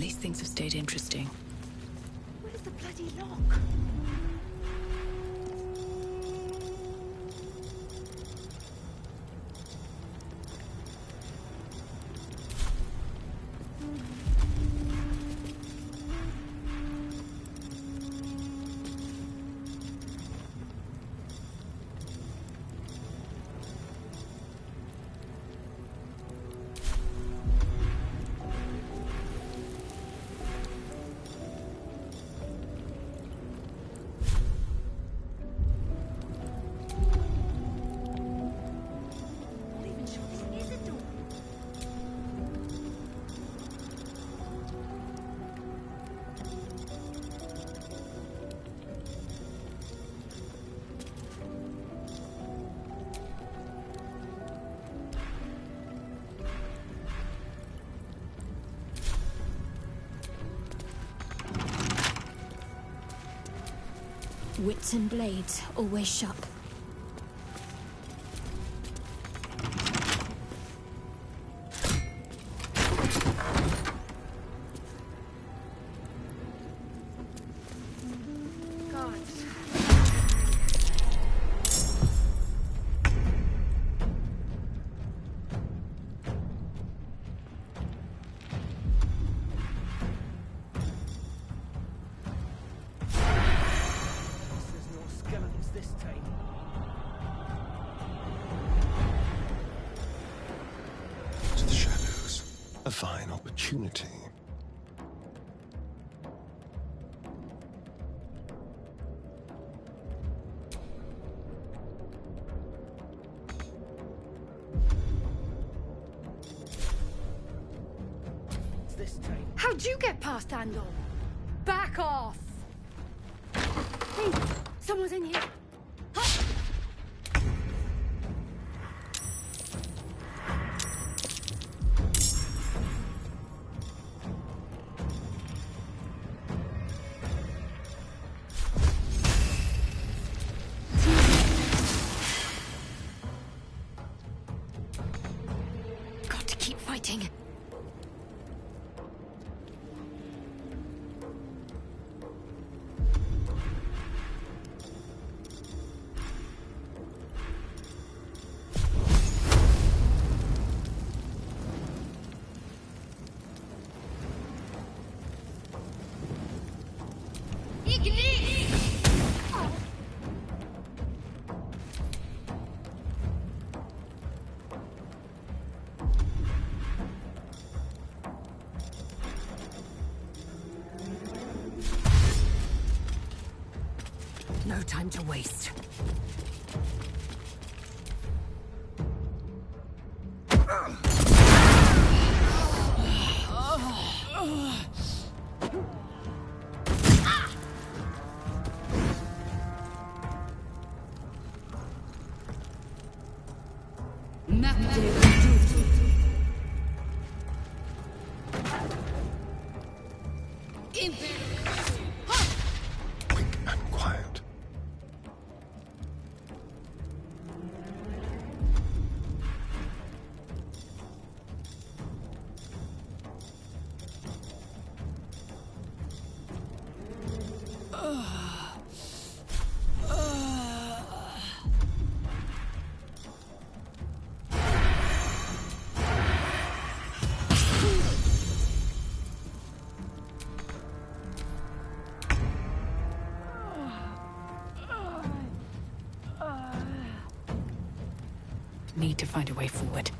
least things have stayed interesting. Where's the bloody lock? Wits and blades, always sharp. Fine opportunity. How'd you get past Andor? Back off! Hey, someone's in here. No time to waste. Quick and quiet. Need to find a way forward.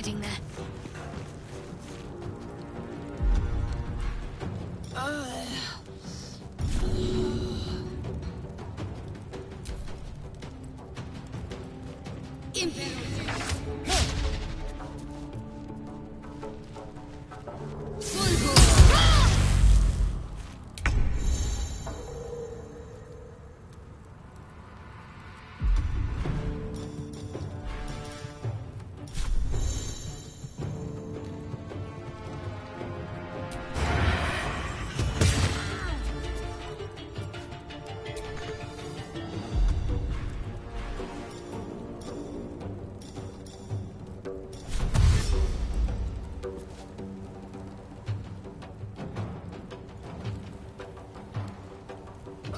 hiding there.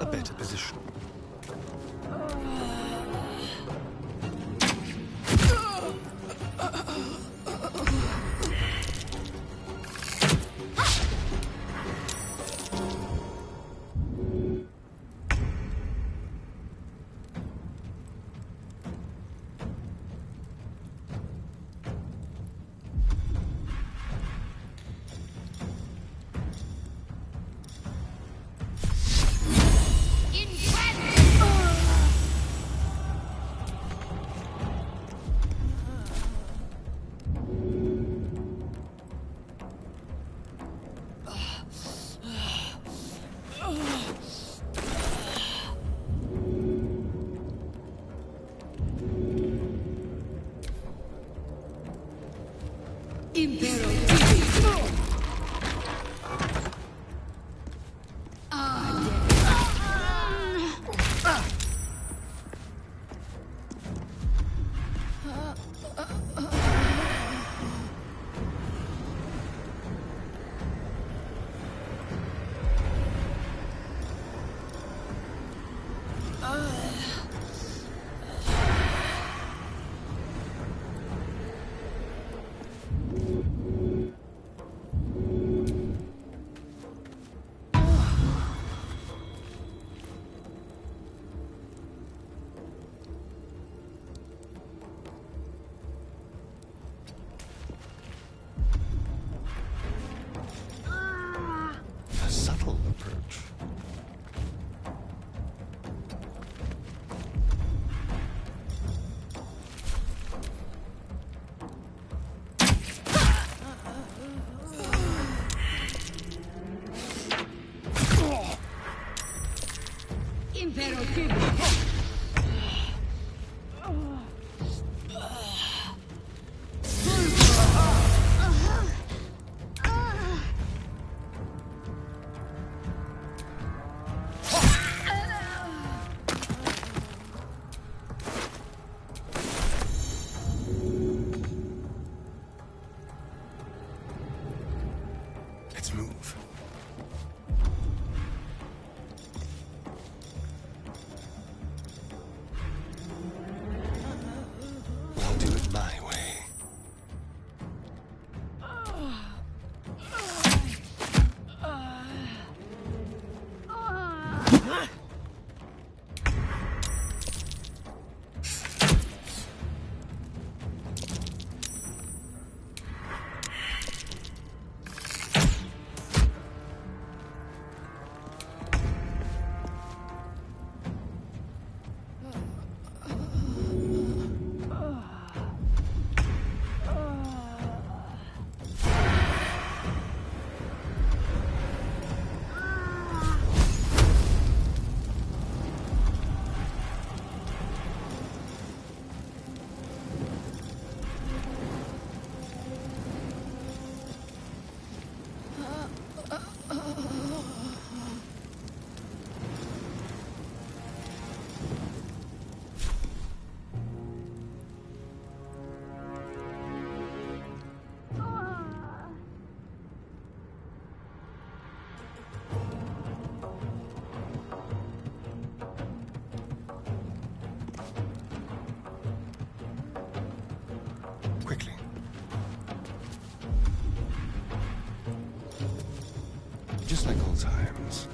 A better position. A subtle approach. Let's move. I'll do it my way. Quickly. Just like old times.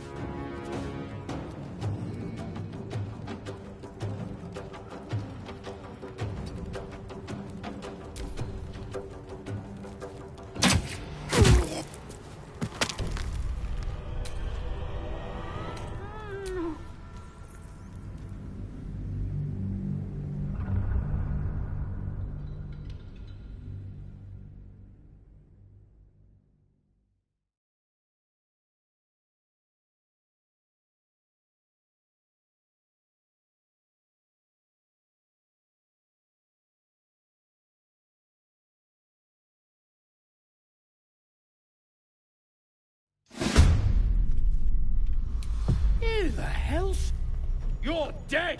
the hell's... You're dead!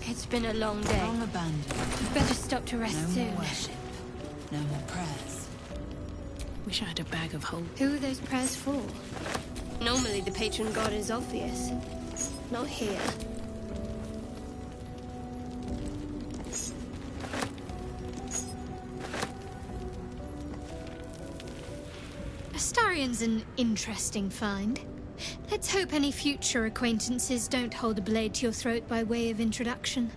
It's been a long day. Long abandoned. We'd better stop to rest No soon. more worship. No more prayers. Wish I had a bag of holding. Who are those prayers for? Normally the patron god is obvious. Not here. Astarion's an interesting find. Let's hope any future acquaintances don't hold a blade to your throat by way of introduction.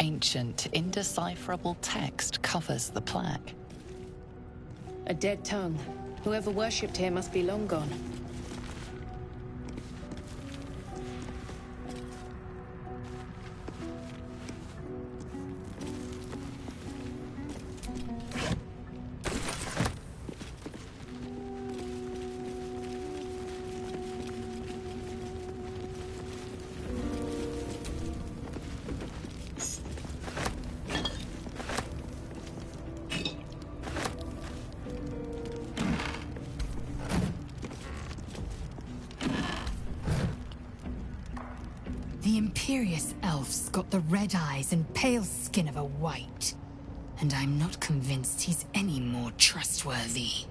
Ancient, indecipherable text covers the plaque. A dead tongue. Whoever worshipped here must be long gone. The imperious elf's got the red eyes and pale skin of a white. And I'm not convinced he's any more trustworthy.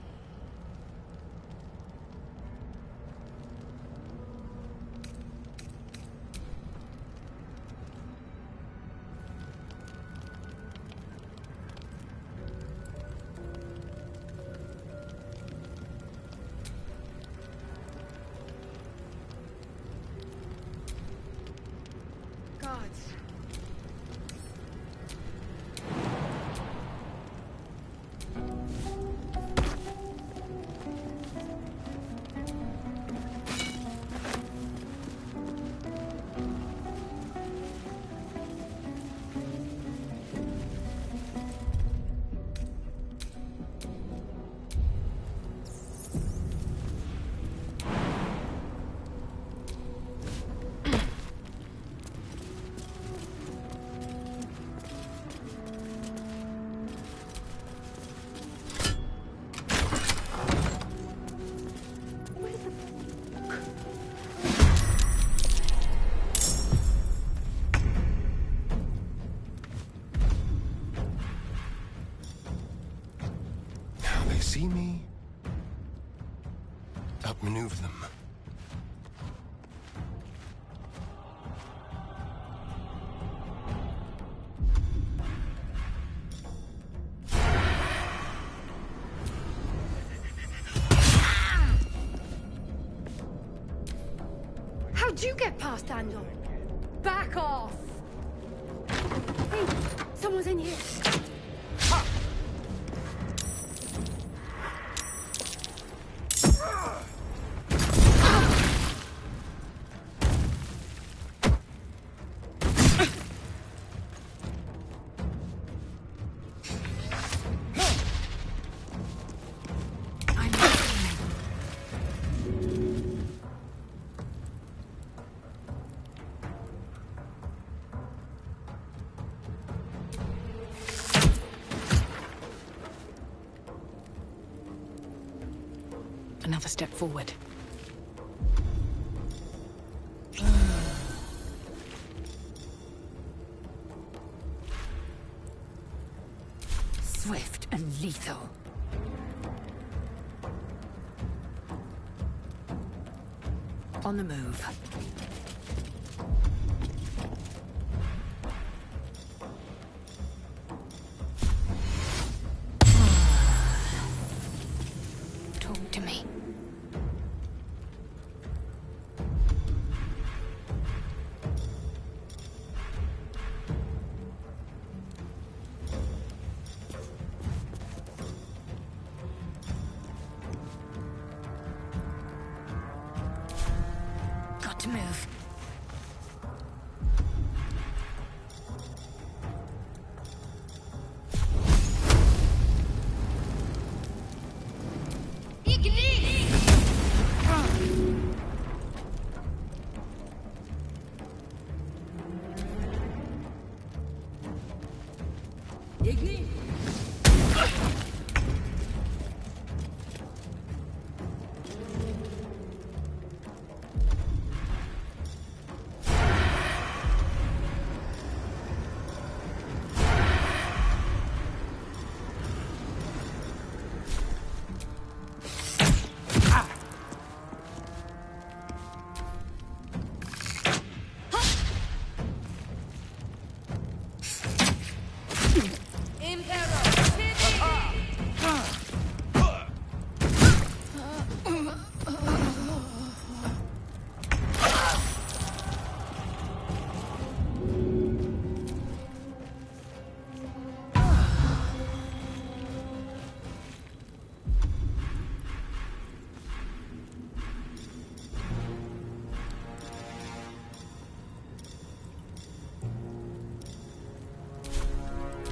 See me? Outmaneuver them. How'd you get past Andor? Back off! Hey, someone's in here. Another step forward. Swift and lethal. On the move. Talk to me. Got to move.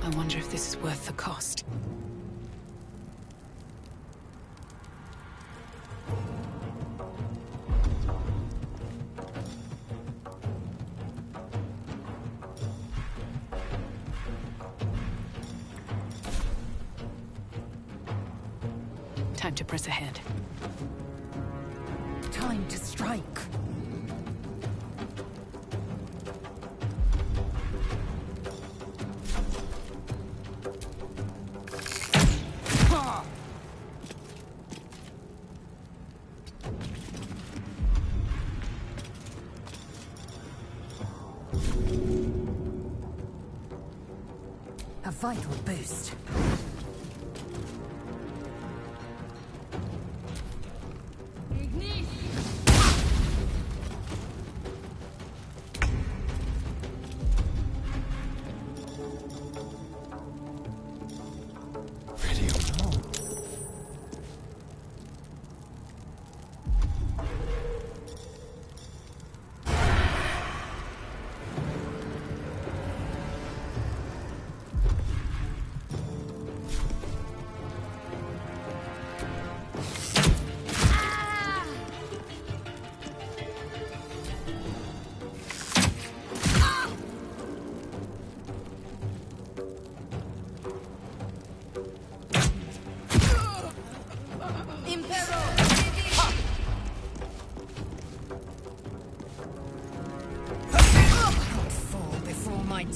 I wonder if this is worth the cost. Time to press ahead. Time to strike. A vital boost.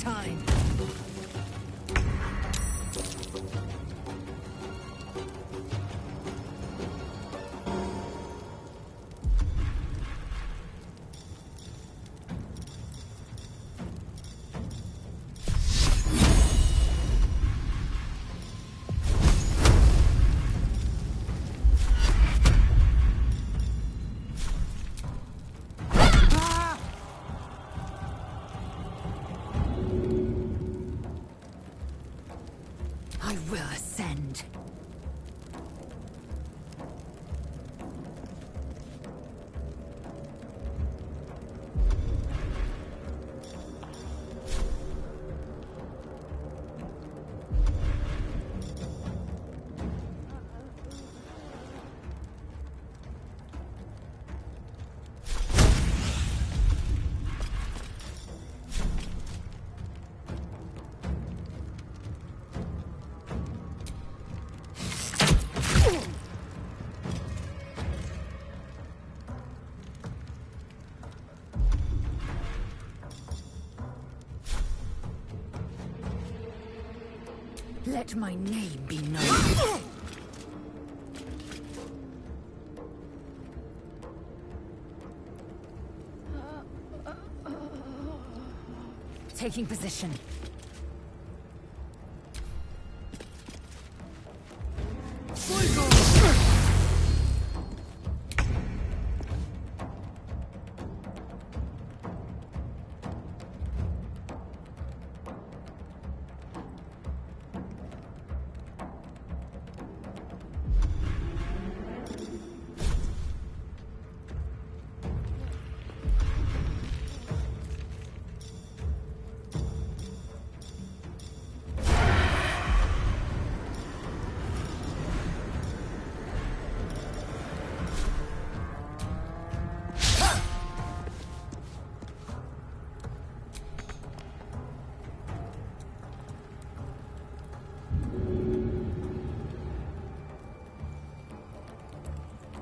time. I will ascend. Let my name be known. Taking position.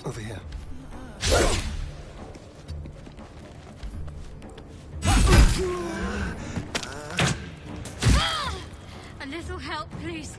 Over here. A little help, please.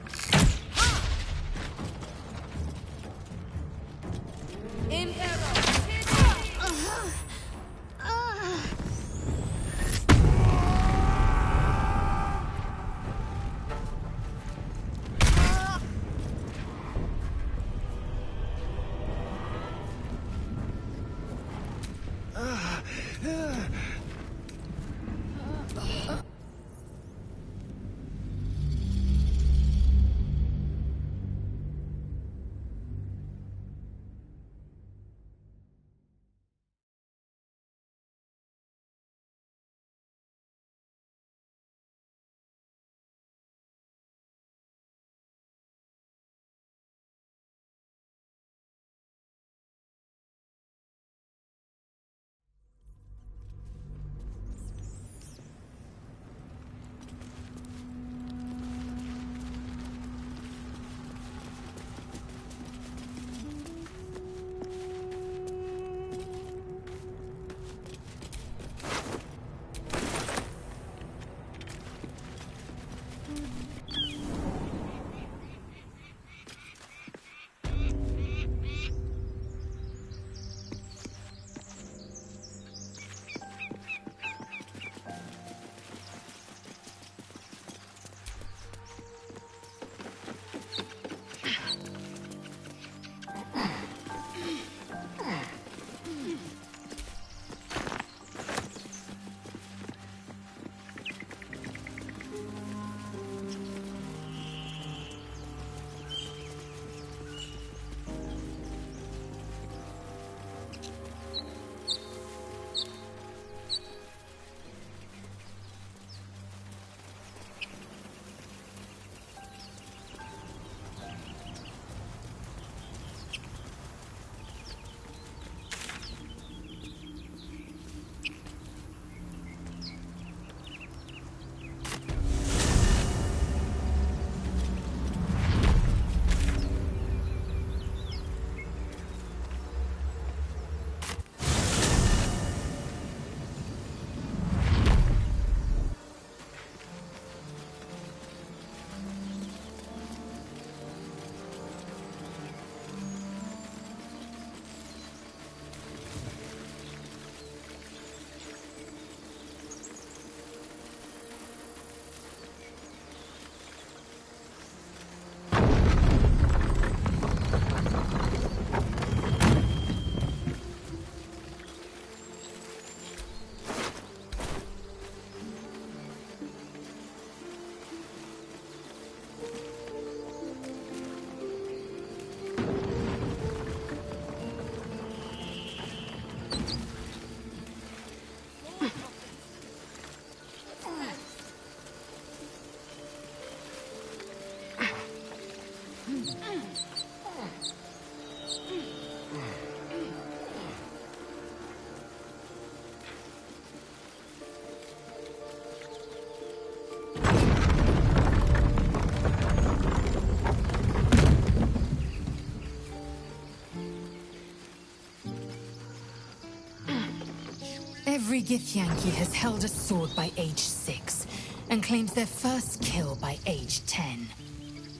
Every Githyanki has held a sword by age 6, and claims their first kill by age 10.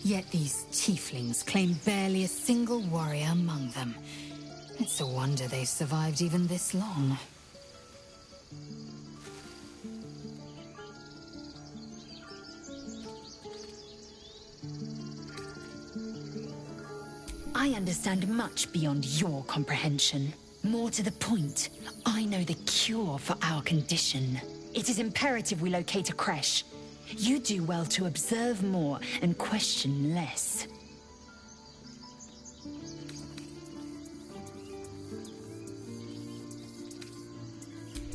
Yet these tieflings claim barely a single warrior among them. It's a wonder they've survived even this long. I understand much beyond your comprehension. More to the point, I know the cure for our condition. It is imperative we locate a creche. You do well to observe more and question less.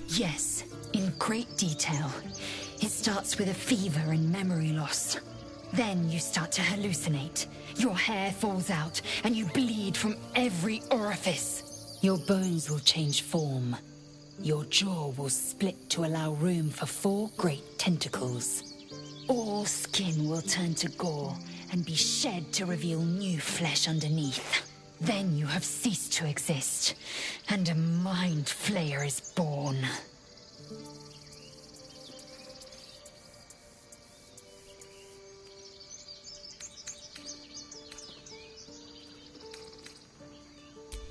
Yes, in great detail. It starts with a fever and memory loss. Then you start to hallucinate. Your hair falls out, and you bleed from every orifice. Your bones will change form. Your jaw will split to allow room for 4 great tentacles. All skin will turn to gore and be shed to reveal new flesh underneath. Then you have ceased to exist, and a mind flayer is born.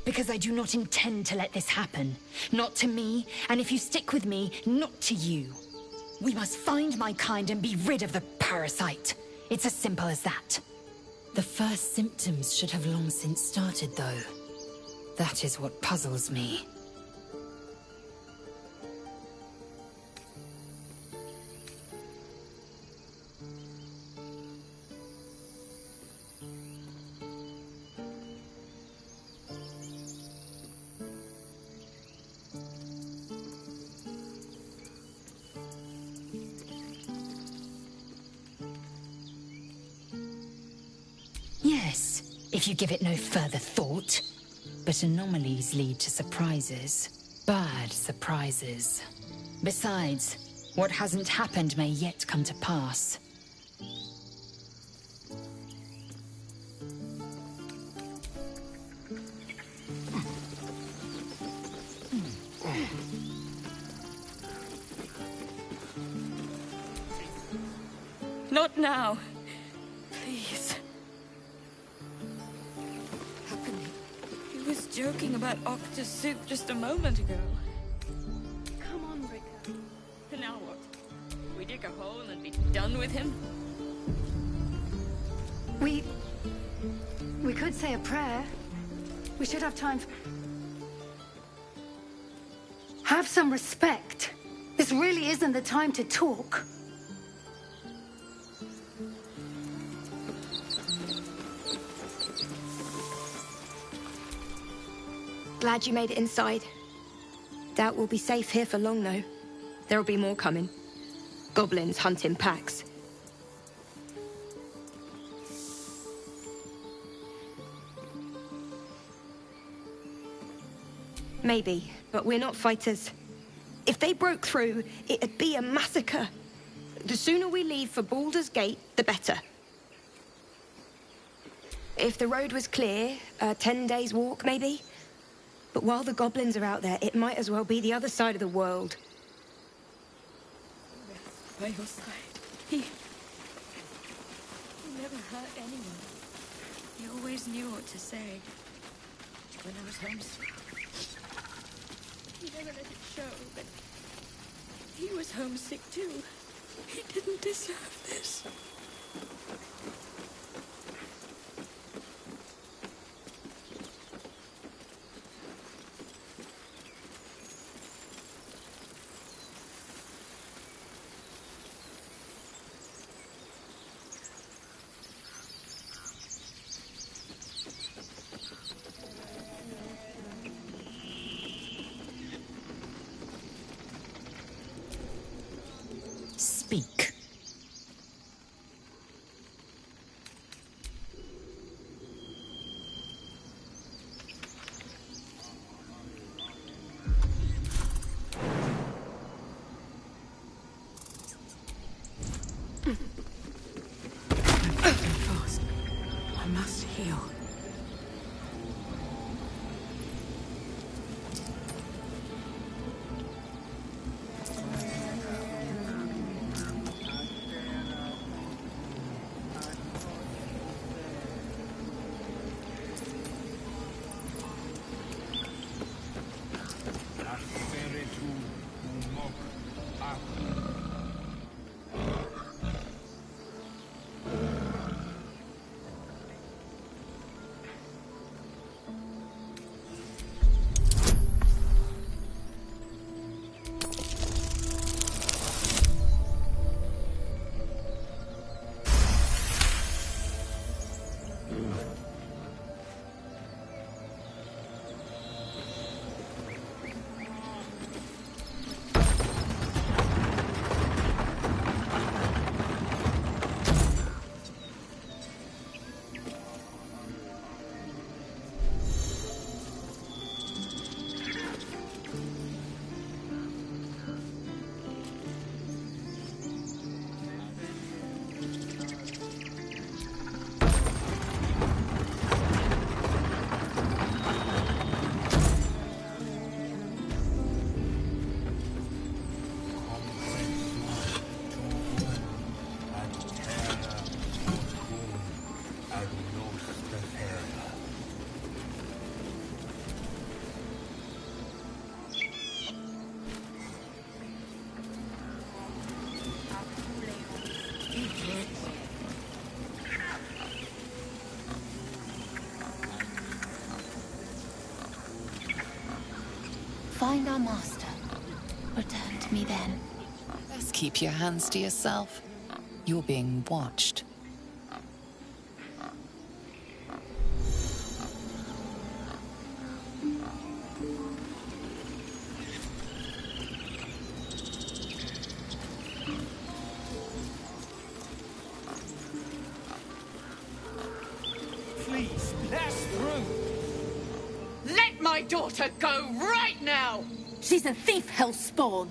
Because I do not intend to let this happen. Not to me, and if you stick with me, not to you. We must find my kind and be rid of the parasite. It's as simple as that. The first symptoms should have long since started, though. That is what puzzles me. Yes, if you give it no further thought. But anomalies lead to surprises. Bad surprises. Besides, what hasn't happened may yet come to pass. Not now. Please. He was joking about octa soup just a moment ago. Come on, Ricker. And now what? We dig a hole and be done with him? We could say a prayer. We should have time for... Have some respect. This really isn't the time to talk. Glad you made it inside. Doubt we'll be safe here for long, though. There'll be more coming. Goblins hunt in packs. Maybe, but we're not fighters. If they broke through, it'd be a massacre. The sooner we leave for Baldur's Gate, the better. If the road was clear, 10 days' walk, maybe? But while the goblins are out there, it might as well be the other side of the world. By your side. He never hurt anyone. He always knew what to say. When I was homesick. He never let it show, but he was homesick too. He didn't deserve this. Speak. Find our master. Return to me then. Best keep your hands to yourself. You're being watched. Please, pass through. Let my daughter go right now! She's a thief, hellspawn.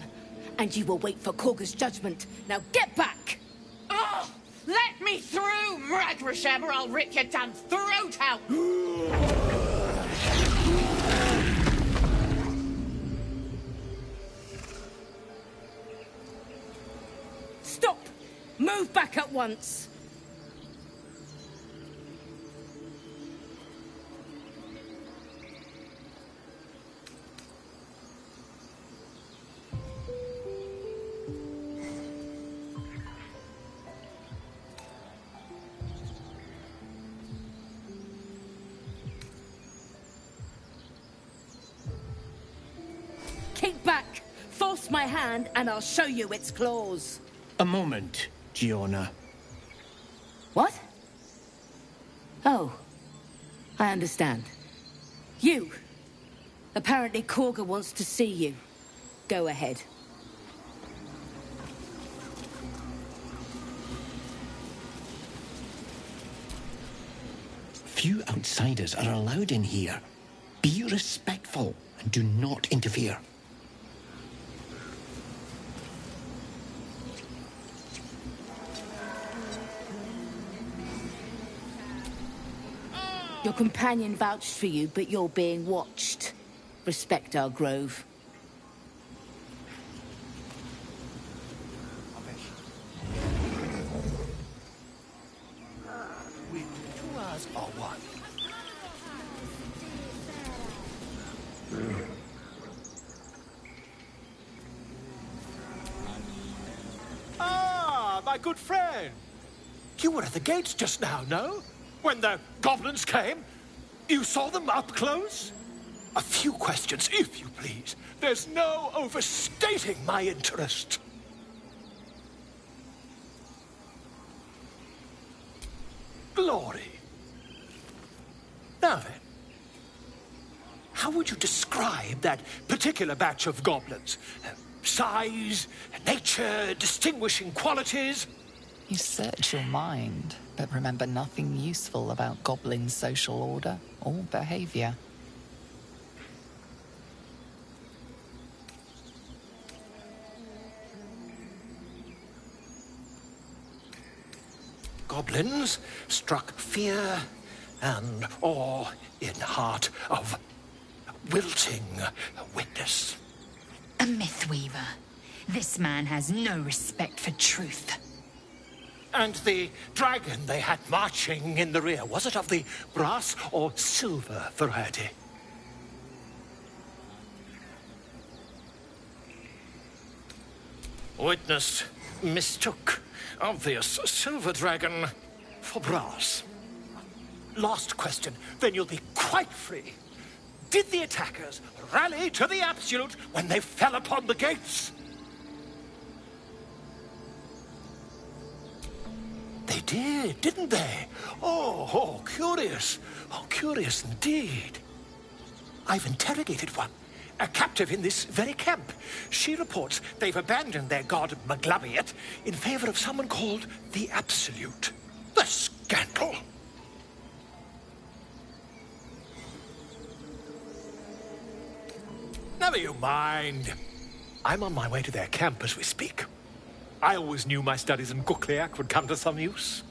And you will wait for Korga's judgment. Now get back! Oh! Let me through, Mragrasham, or I'll rip your damn throat out! Stop! Move back at once! Keep back! Force my hand and I'll show you its claws. A moment, Giona. What? Oh. I understand. You! Apparently Korga wants to see you. Go ahead. Few outsiders are allowed in here. Be respectful and do not interfere. Your companion vouched for you, but you're being watched. Respect our grove. Two hours or what? Ah, my good friend. You were at the gates just now, no? When the goblins came? You saw them up close? A few questions, if you please. There's no overstating my interest. Glory. Now then, how would you describe that particular batch of goblins? Size, nature, distinguishing qualities? You search your mind, but remember nothing useful about goblin social order or behavior. Goblins struck fear and awe in heart of wilting witness. A mythweaver. This man has no respect for truth. And the dragon they had marching in the rear, was it of the brass or silver variety? Witness mistook obvious silver dragon for brass. Last question, then you'll be quite free. Did the attackers rally to the absolute when they fell upon the gates? They did, didn't they? Oh, curious. Oh, curious indeed. I've interrogated one, a captive in this very camp. She reports they've abandoned their god Maglabiet in favor of someone called the Absolute. The scandal! Never you mind. I'm on my way to their camp as we speak. I always knew my studies in Gukliak would come to some use.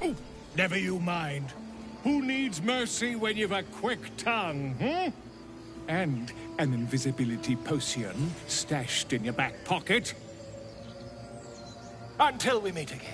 Oh, never you mind. Who needs mercy when you've a quick tongue, hmm? And an invisibility potion stashed in your back pocket. Until we meet again.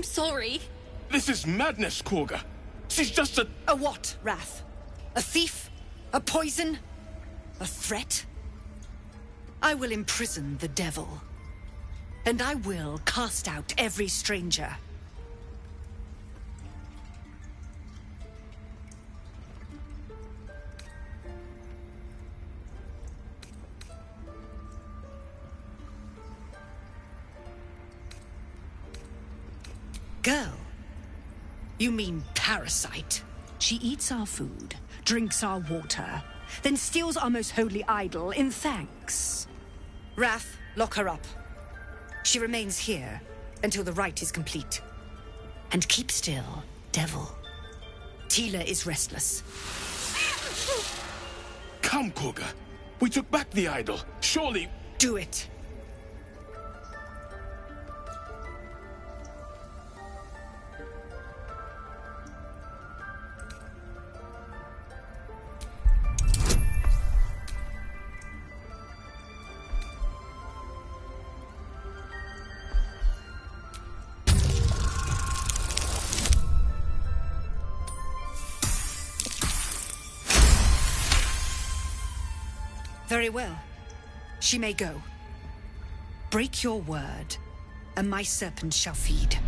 sorry. This is madness, Korga. She's just a... A what, Wrath? A thief? A poison? A threat? I will imprison the devil. And I will cast out every stranger. Girl? You mean parasite? She eats our food, drinks our water, then steals our most holy idol in thanks. Wrath, lock her up. She remains here until the rite is complete. And keep still, devil. Tila is restless. Come, Korga. We took back the idol. Surely... Do it. Very well. She may go. Break your word, and my serpent shall feed.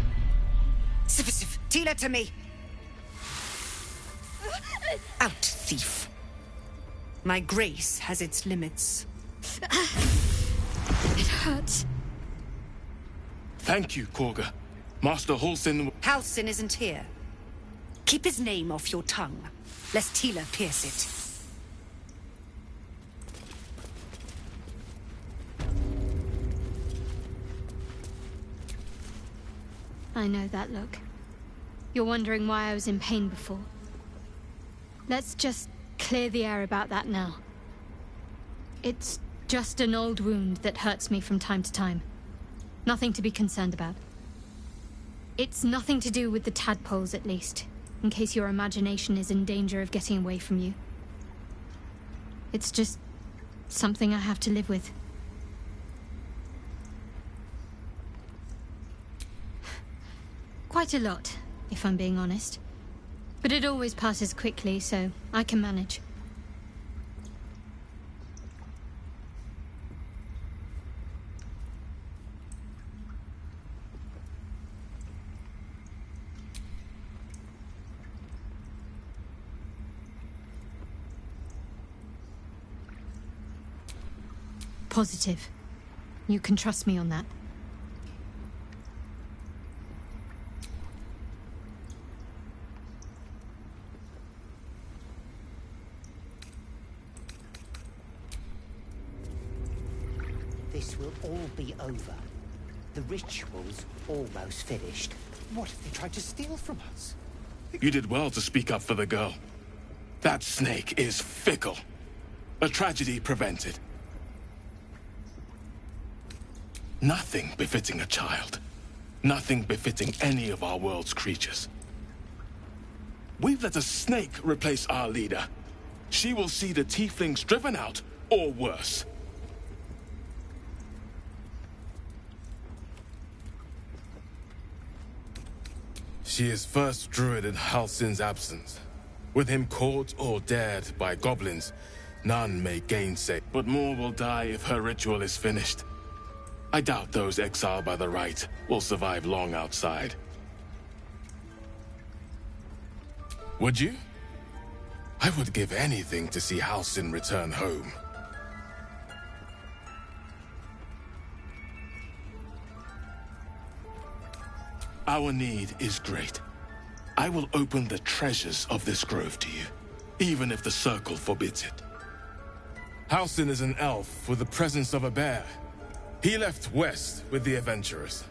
Sif, Tila to me! Out, thief. My grace has its limits. It hurts. Thank you, Korga. Master Halsin... Halsin isn't here. Keep his name off your tongue, lest Tila pierce it. I know that look. You're wondering why I was in pain before. Let's just clear the air about that now. It's just an old wound that hurts me from time to time. Nothing to be concerned about. It's nothing to do with the tadpoles, at least, in case your imagination is in danger of getting away from you. It's just something I have to live with. Quite a lot, if I'm being honest. But it always passes quickly, so I can manage. Positive. You can trust me on that. This will all be over. The ritual's almost finished. What if they tried to steal from us? You did well to speak up for the girl. That snake is fickle. A tragedy prevented. Nothing befitting a child. Nothing befitting any of our world's creatures. We've let a snake replace our leader. She will see the tieflings driven out, or worse. She is first druid in Halsin's absence. With him caught or dared by goblins, none may gainsay. But more will die if her ritual is finished. I doubt those exiled by the rite will survive long outside. Would you? I would give anything to see Halsin return home. Our need is great. I will open the treasures of this grove to you, even if the Circle forbids it. Halsin is an elf with the presence of a bear. He left west with the adventurers.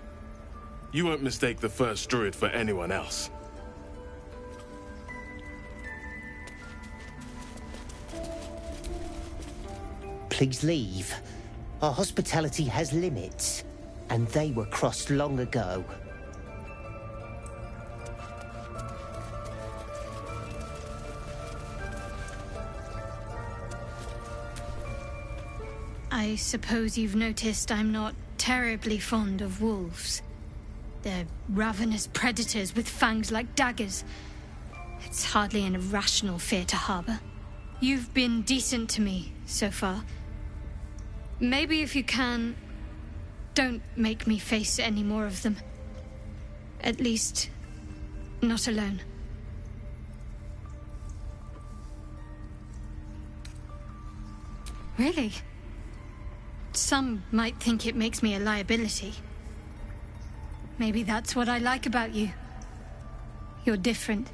You won't mistake the first druid for anyone else. Please leave. Our hospitality has limits, and they were crossed long ago. I suppose you've noticed I'm not terribly fond of wolves. They're ravenous predators with fangs like daggers. It's hardly an irrational fear to harbor. You've been decent to me so far. Maybe if you can, don't make me face any more of them. At least, not alone. Really? Some might think it makes me a liability. Maybe that's what I like about you. You're different.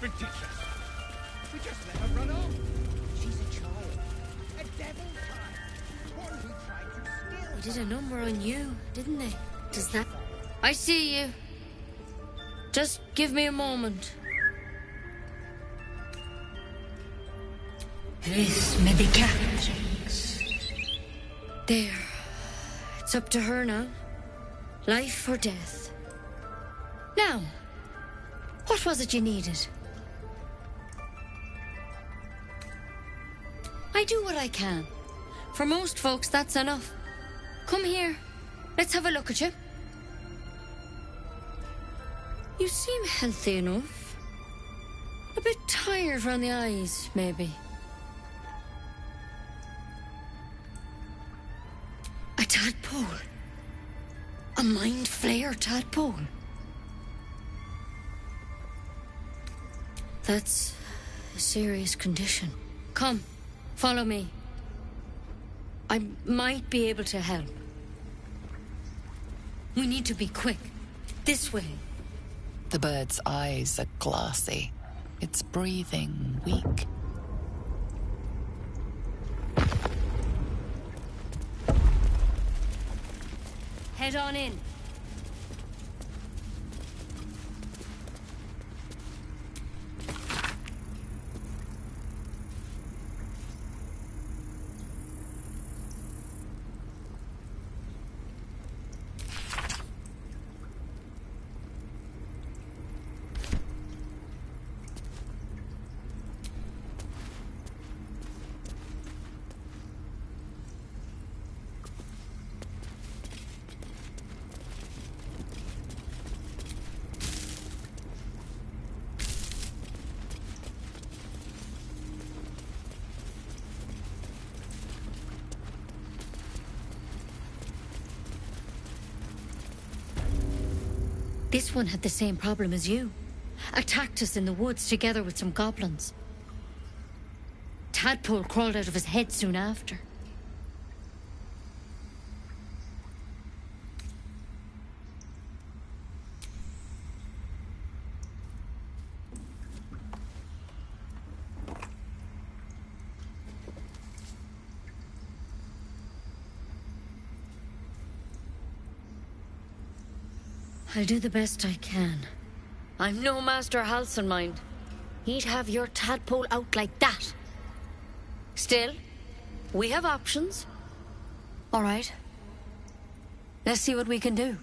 Ridiculous. We just let her run off. She's a child. A devil child. One who tried to steal. They did a number on you, didn't they? Does that... I see you. Just give me a moment. This may be Catherine's. There. It's up to her now. Life or death. Now, what was it you needed? I do what I can. For most folks, that's enough. Come here. Let's have a look at you. You seem healthy enough. A bit tired round the eyes, maybe. A tadpole. A mind flayer tadpole. That's a serious condition. Come, follow me. I might be able to help. We need to be quick. This way. The bird's eyes are glassy. Its breathing weak. Head on in. This one had the same problem as you. Attacked us in the woods together with some goblins. Tadpole crawled out of his head soon after. I'll do the best I can. I'm no Master Halsin, mind. He'd have your tadpole out like that. Still, we have options. All right. Let's see what we can do.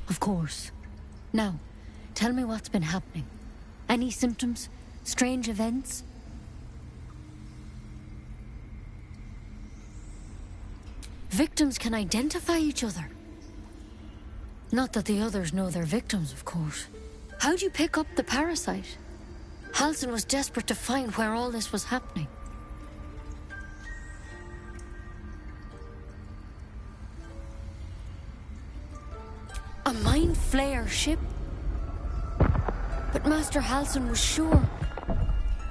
Of course. Now, tell me what's been happening. Any symptoms? Strange events? Victims can identify each other. Not that the others know they're victims, of course. How'd you pick up the parasite? Halsin was desperate to find where all this was happening. A mind flayer ship? But Master Halsin was sure.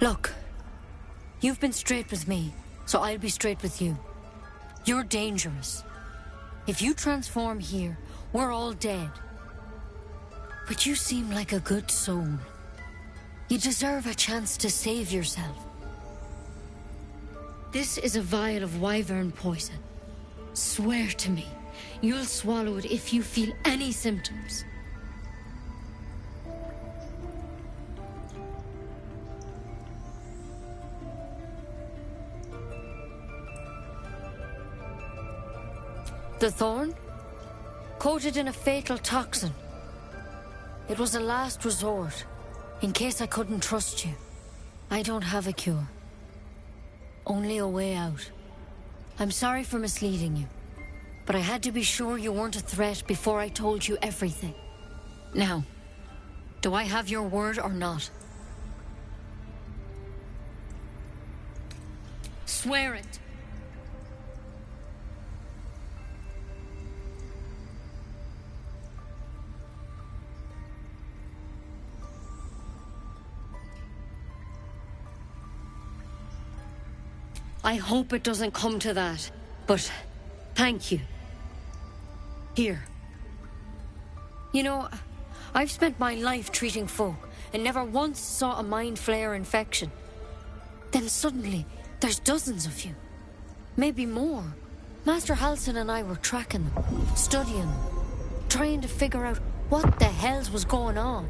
Look, You've been straight with me, so I'll be straight with you. You're dangerous. If you transform here, we're all dead. But you seem like a good soul. You deserve a chance to save yourself. This is a vial of wyvern poison. Swear to me, you'll swallow it if you feel any symptoms. The thorn? Coated in a fatal toxin. It was a last resort, in case I couldn't trust you. I don't have a cure. Only a way out. I'm sorry for misleading you, but I had to be sure you weren't a threat before I told you everything. Now, do I have your word or not? Swear it. I hope it doesn't come to that, but thank you. Here. You know, I've spent my life treating folk and never once saw a mind flare infection. Then suddenly, there's dozens of you. Maybe more. Master Halsin and I were tracking them, studying them, trying to figure out what the hells was going on.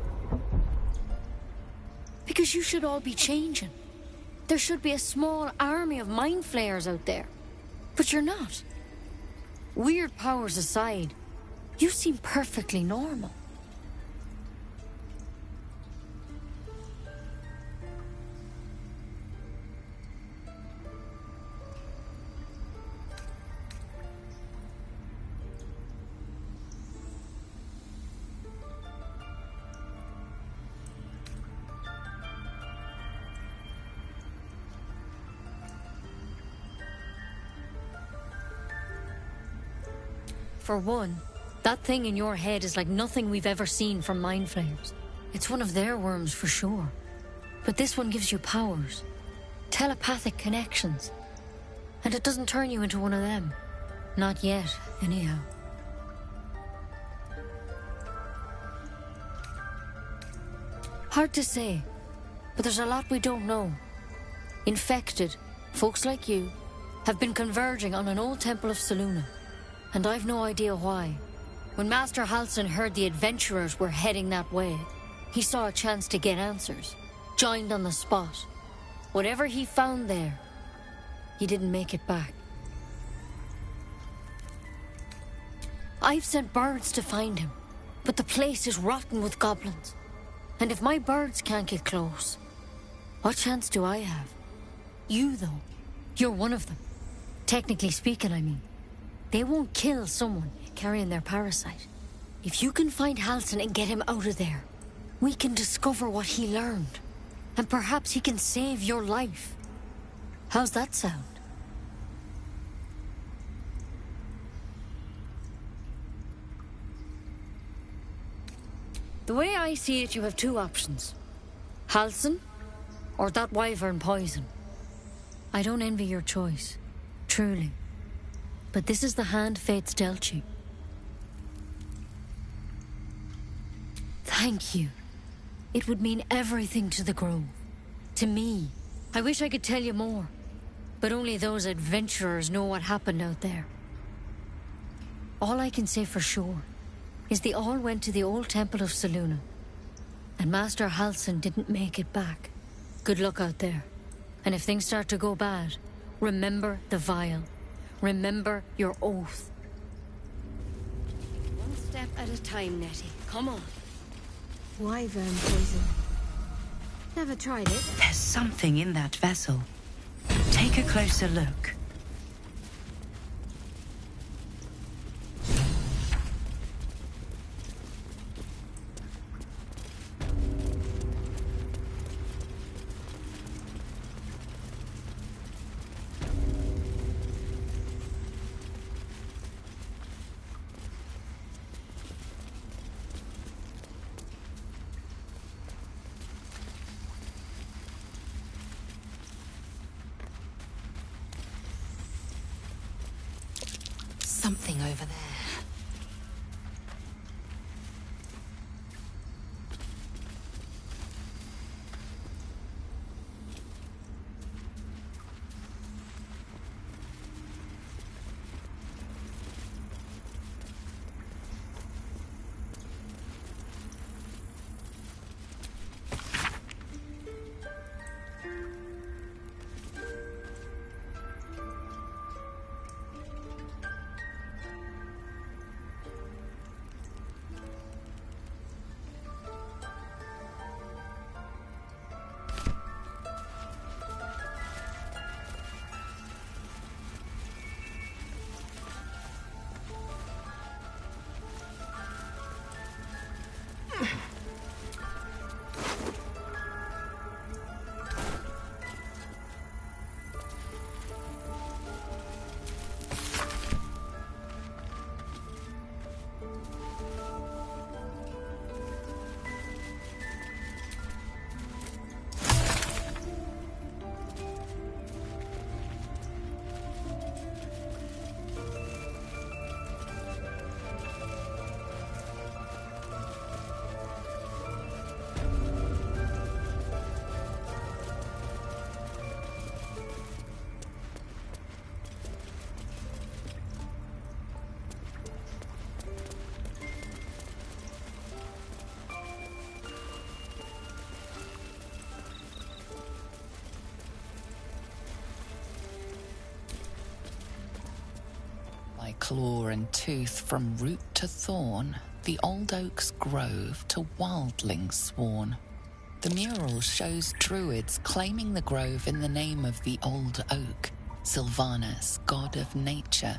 Because you should all be changing. There should be a small army of mind flayers out there. But you're not. Weird powers aside, you seem perfectly normal. For one, that thing in your head is like nothing we've ever seen from mind flayers. It's one of their worms for sure. But this one gives you powers. Telepathic connections. And it doesn't turn you into one of them. Not yet, anyhow. Hard to say, but there's a lot we don't know. Infected, folks like you, have been converging on an old temple of Selûne. And I've no idea why. When Master Halsin heard the adventurers were heading that way, he saw a chance to get answers. Joined on the spot. Whatever he found there, he didn't make it back. I've sent birds to find him, but the place is rotten with goblins. And if my birds can't get close, what chance do I have? You, though, you're one of them. Technically speaking, I mean. They won't kill someone carrying their parasite. If you can find Halsin and get him out of there, we can discover what he learned. And perhaps he can save your life. How's that sound? The way I see it, you have two options. Halsin, or that wyvern poison. I don't envy your choice, truly. But this is the hand fate's dealt you. Thank you. It would mean everything to the Grove. To me. I wish I could tell you more. But only those adventurers know what happened out there. All I can say for sure is they all went to the old temple of Selûne. And Master Halsin didn't make it back. Good luck out there. And if things start to go bad, remember the vial. Remember your oath. One step at a time, Nettie. Come on. Wyvern poison. Never tried it. There's something in that vessel. Take a closer look. something over there. By claw and tooth from root to thorn, the old oak's grove to wildlings sworn. The mural shows druids claiming the grove in the name of the old oak, Sylvanus, god of nature.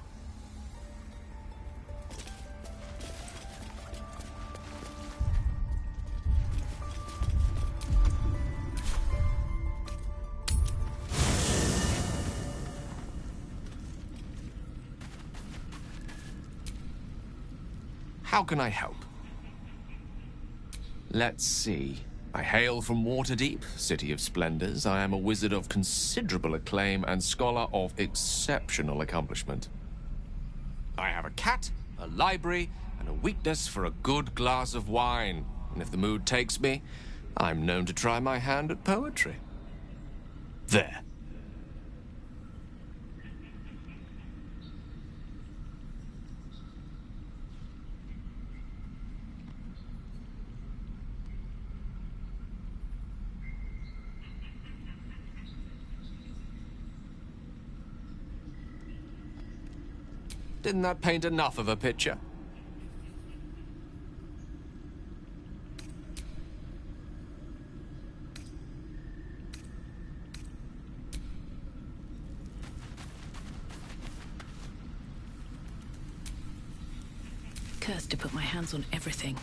How can I help? Let's see. I hail from Waterdeep, city of splendors. I am a wizard of considerable acclaim and scholar of exceptional accomplishment. I have a cat, a library, and a weakness for a good glass of wine. And if the mood takes me, I'm known to try my hand at poetry. There. Didn't that paint enough of a picture? Cursed to put my hands on everything.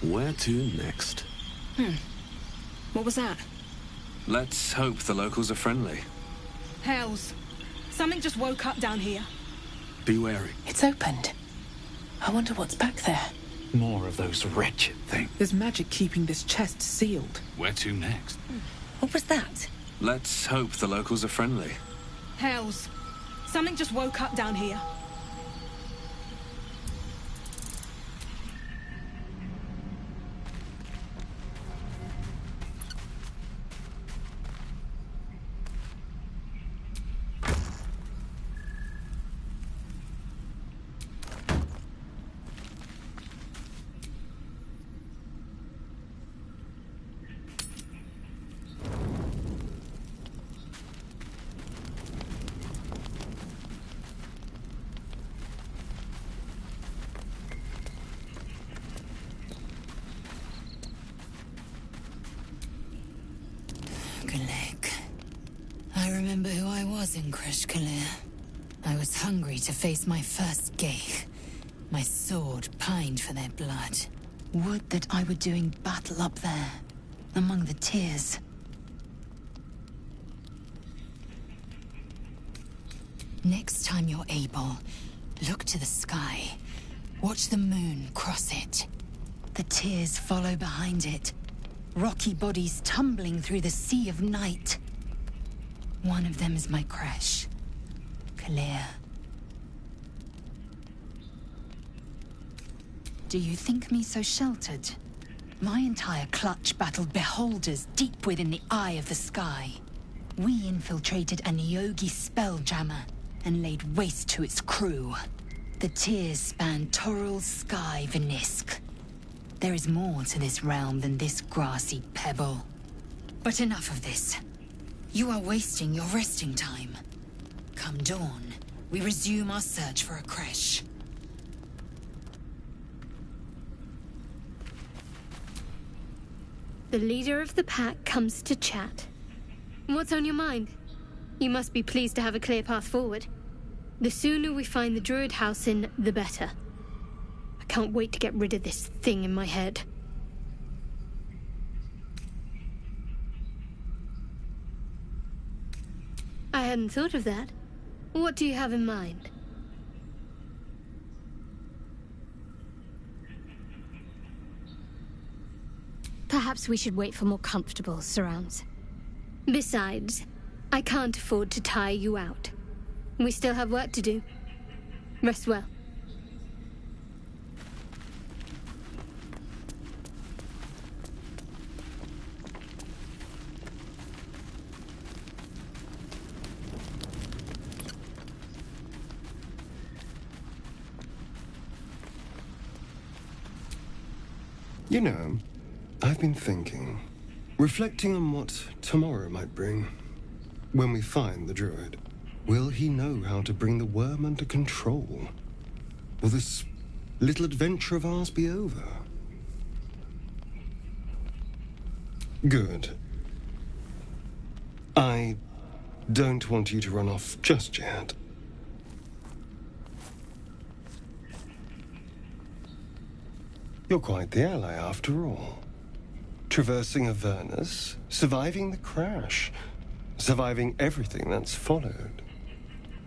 Where to next? What was that? Let's hope the locals are friendly. Hells. Something just woke up down here. Be wary. It's opened. I wonder what's back there. More of those wretched things. There's magic keeping this chest sealed. Where to next? What was that? Let's hope the locals are friendly. Hells. Something just woke up down here. I remember who I was in Kresh Kalir. I was hungry to face my first Geich. My sword pined for their blood. Would that I were doing battle up there, among the tears. Next time you're able, look to the sky. Watch the moon cross it. The tears follow behind it. Rocky bodies tumbling through the sea of night. One of them is my Kresh. Kalir. Do you think me so sheltered? My entire clutch battled beholders deep within the eye of the sky. We infiltrated a Neogi spelljammer and laid waste to its crew. The tears span Toral's sky, Venisk. There is more to this realm than this grassy pebble. But enough of this. You are wasting your resting time. Come dawn, we resume our search for a Kresh. The leader of the pack comes to chat. What's on your mind? You must be pleased to have a clear path forward. The sooner we find the Druid house in, the better. I can't wait to get rid of this thing in my head. I hadn't thought of that. What do you have in mind? Perhaps we should wait for more comfortable surrounds. Besides, I can't afford to tire you out. We still have work to do. Rest well. You know, I've been thinking, reflecting on what tomorrow might bring. When we find the Druid, will he know how to bring the worm under control? Will this little adventure of ours be over? Good. I don't want you to run off just yet. You're quite the ally, after all. Traversing Avernus, surviving the crash, surviving everything that's followed.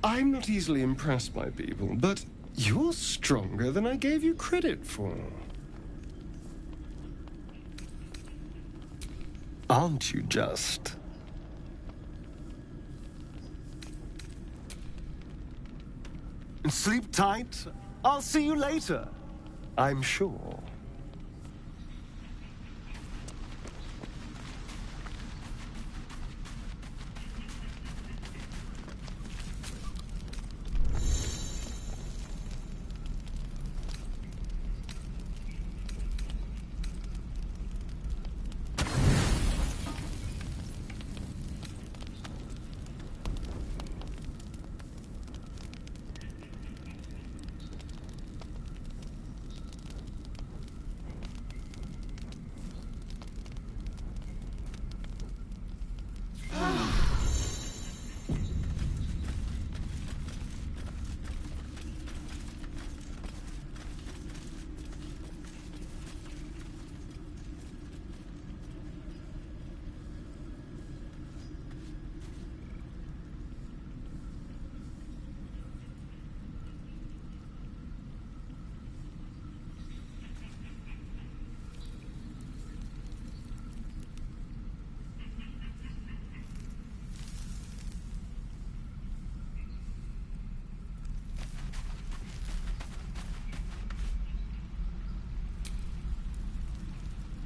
I'm not easily impressed by people, but you're stronger than I gave you credit for. Aren't you just? Sleep tight. I'll see you later. I'm sure.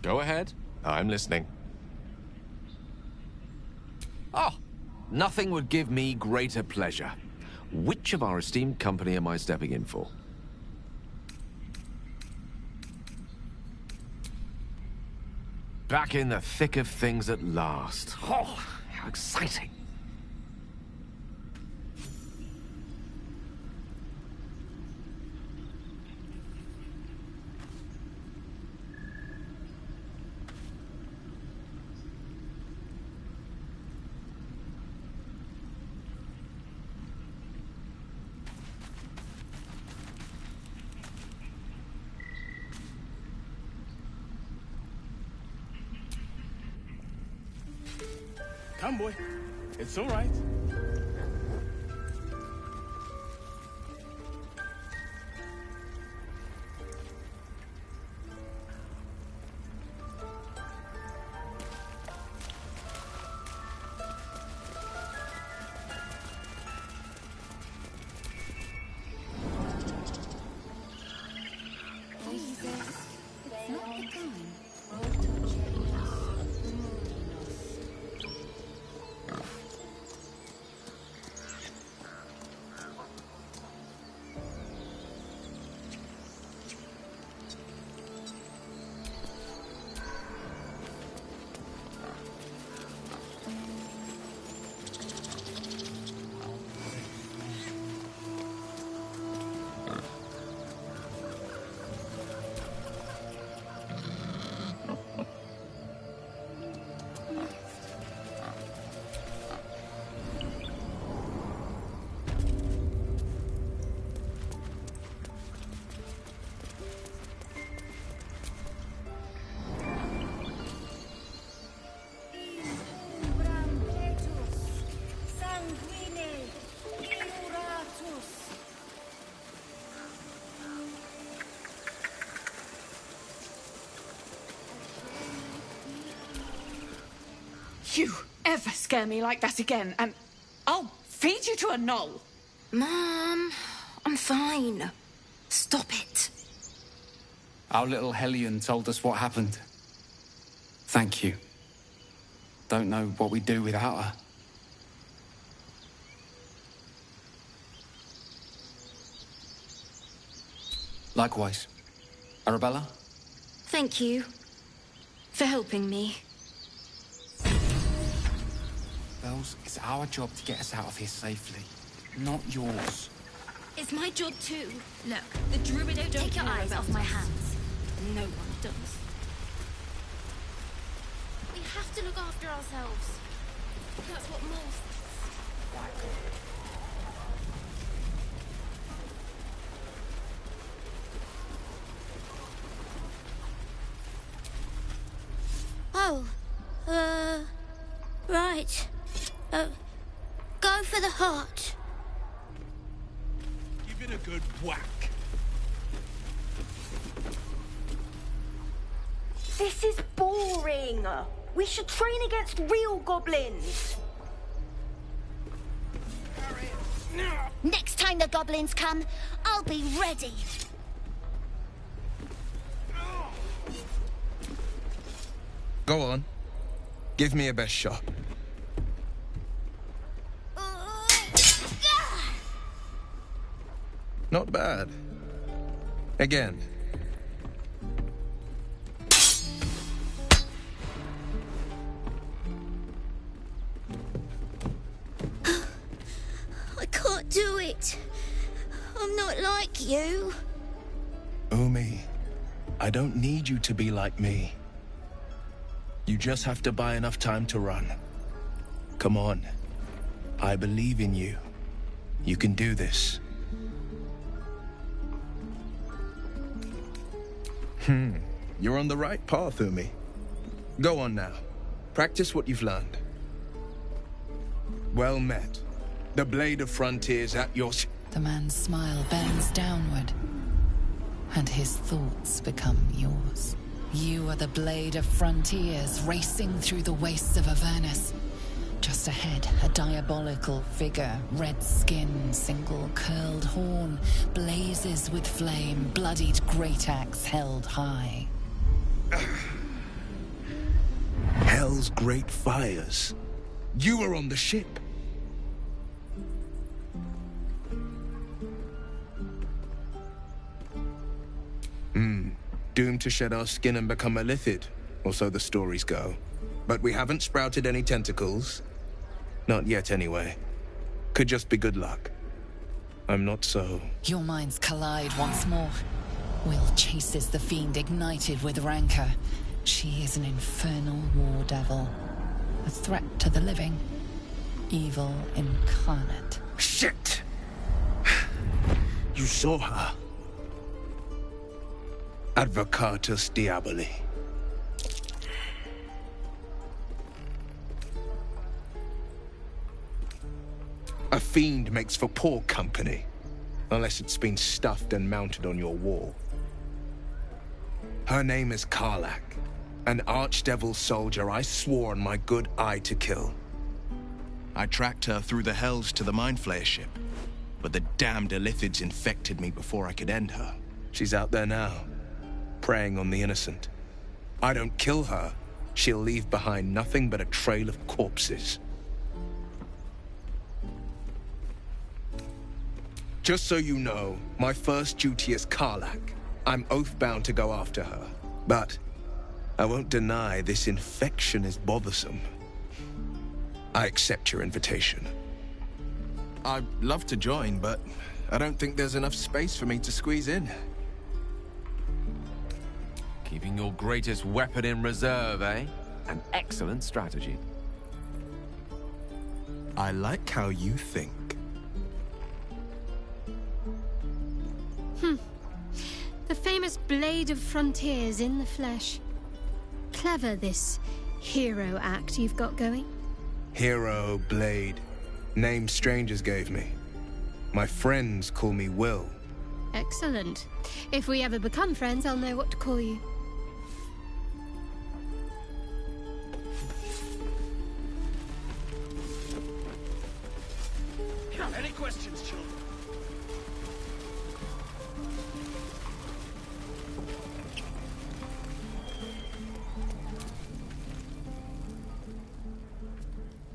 Go ahead. I'm listening. Oh, nothing would give me greater pleasure. Which of our esteemed company am I stepping in for? Back in the thick of things at last. Oh, how exciting. Come, boy. It's all right. You ever scare me like that again, and I'll feed you to a knoll. Mom, I'm fine. Stop it. Our little Hellion told us what happened. Thank you. Don't know what we'd do without her. Likewise. Arabella? Thank you for helping me. Bells, it's our job to get us out of here safely, not yours. It's my job too. Look, the Druido don't take your eyes off my hands. No one does. We have to look after ourselves. That's what most... Oh, right. Go for the heart. Give it a good whack. This is boring. We should train against real goblins. Next time the goblins come, I'll be ready. Go on. Give me a best shot. Not bad. Again. I can't do it. I'm not like you. Umi, I don't need you to be like me. You just have to buy enough time to run. Come on. I believe in you. You can do this. You're on the right path, Umi. Go on now. Practice what you've learned. Well met. The Blade of Frontiers at your... The man's smile bends downward, and his thoughts become yours. You are the Blade of Frontiers, racing through the wastes of Avernus. Just ahead, a diabolical figure, red skin, single curled horn, blazes with flame, bloodied great axe held high. Hell's great fires. You were on the ship. Doomed to shed our skin and become a lithid, or so the stories go. But we haven't sprouted any tentacles. Not yet, anyway. Could just be good luck. I'm not so... Your minds collide once more. Will chases the fiend ignited with rancor. She is an infernal war devil. A threat to the living. Evil incarnate. Shit! You saw her. Advocatus Diaboli. A fiend makes for poor company, unless it's been stuffed and mounted on your wall. Her name is Karlach, an archdevil soldier I swore on my good eye to kill. I tracked her through the hells to the Mindflayer ship, but the damned Illithids infected me before I could end her. She's out there now, preying on the innocent. I don't kill her, she'll leave behind nothing but a trail of corpses. Just so you know, my first duty is Karlach. I'm oath-bound to go after her. But I won't deny this infection is bothersome. I accept your invitation. I'd love to join, but I don't think there's enough space for me to squeeze in. Keeping your greatest weapon in reserve, eh? An excellent strategy. I like how you think. The famous Blade of Frontiers in the flesh. Clever, this hero act you've got going. Hero, Blade. Name strangers gave me. My friends call me Will. Excellent. If we ever become friends, I'll know what to call you. Any questions, children?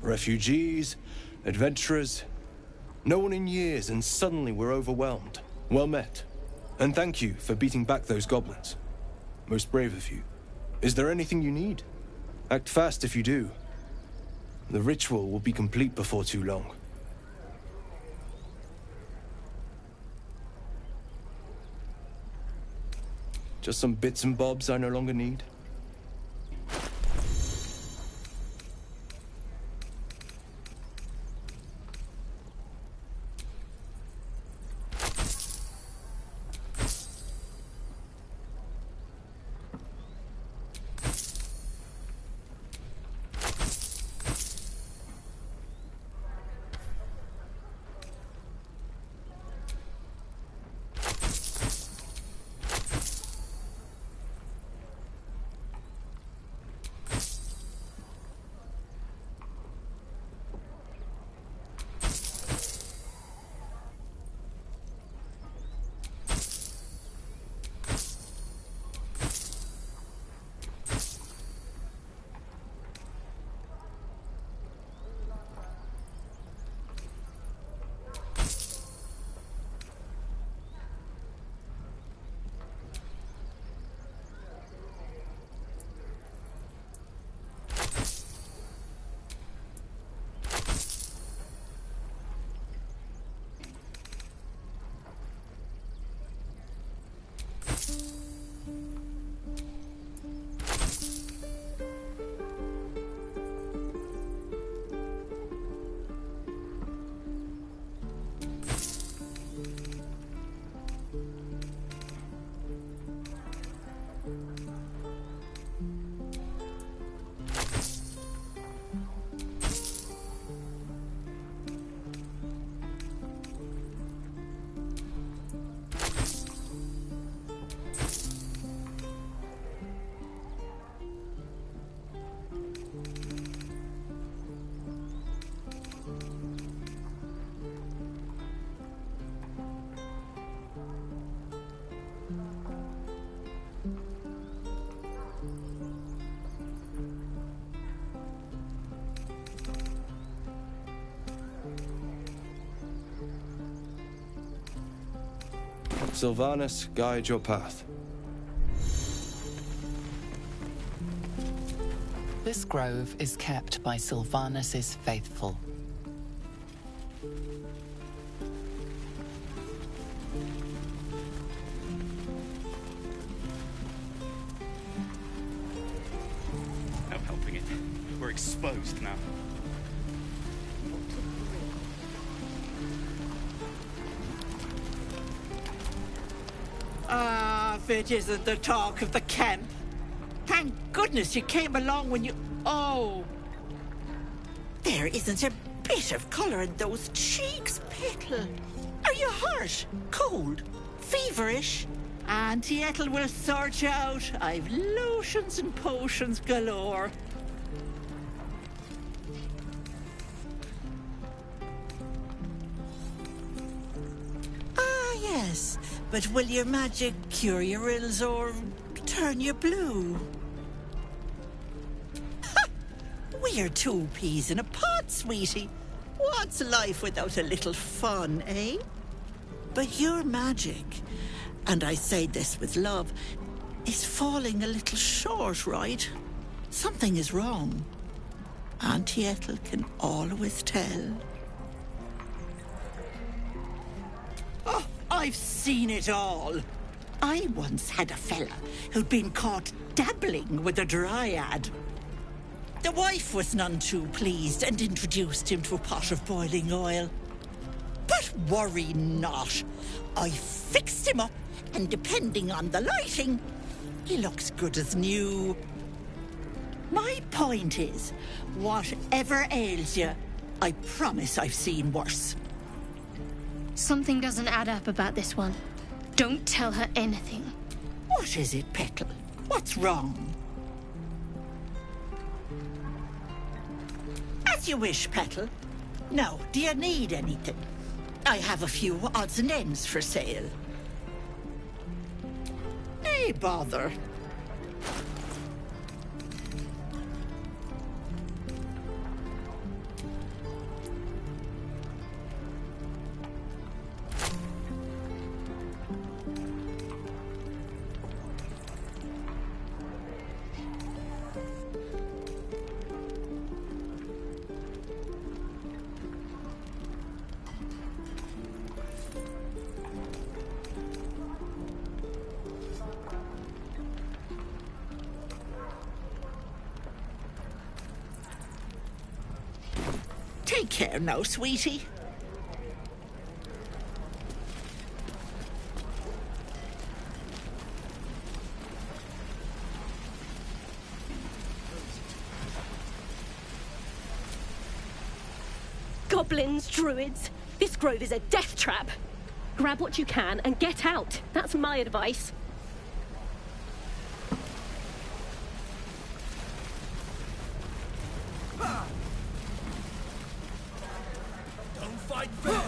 Refugees, adventurers, no one in years, and suddenly we're overwhelmed. Well met. And thank you for beating back those goblins. Most brave of you. Is there anything you need? Act fast if you do. The ritual will be complete before too long. Just some bits and bobs I no longer need. Sylvanas guide your path. This grove is kept by Sylvanas's faithful. No helping it. We're exposed now. Ah, if it isn't the talk of the camp. Thank goodness you came along when you... Oh! There isn't a bit of colour in those cheeks, Petal. Are you hurt? Cold? Feverish? Auntie Ethel will sort you out. I've lotions and potions galore. Ah, yes. But will your magic cure your ills or turn you blue? Ha! We're two peas in a pod, sweetie. What's life without a little fun, eh? But your magic, and I say this with love, is falling a little short, right? Something is wrong. Auntie Ethel can always tell. Oh, I've seen it all. I once had a fella who'd been caught dabbling with a dryad. The wife was none too pleased and introduced him to a pot of boiling oil. But worry not. I fixed him up, and depending on the lighting, he looks good as new. My point is, whatever ails you, I promise I've seen worse. Something doesn't add up about this one. Don't tell her anything. What is it, Petal? What's wrong? As you wish, Petal. Now, do you need anything? I have a few odds and ends for sale. Nay, bother. Take care now, sweetie. Goblins, druids. This grove is a death trap. Grab what you can and get out. That's my advice. Don't fight fair.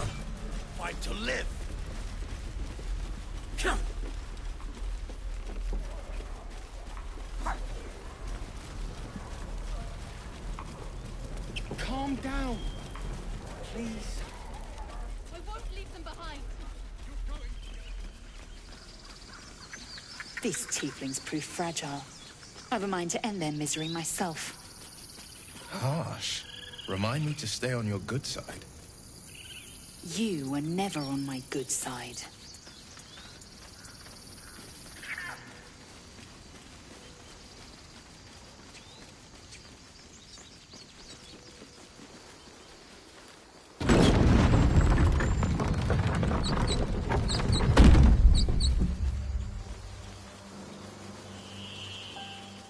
Fight to live. Come. Calm down. Please. I won't leave them behind. These tieflings prove fragile. I've a mind to end their misery myself. Harsh. Remind me to stay on your good side. You were never on my good side.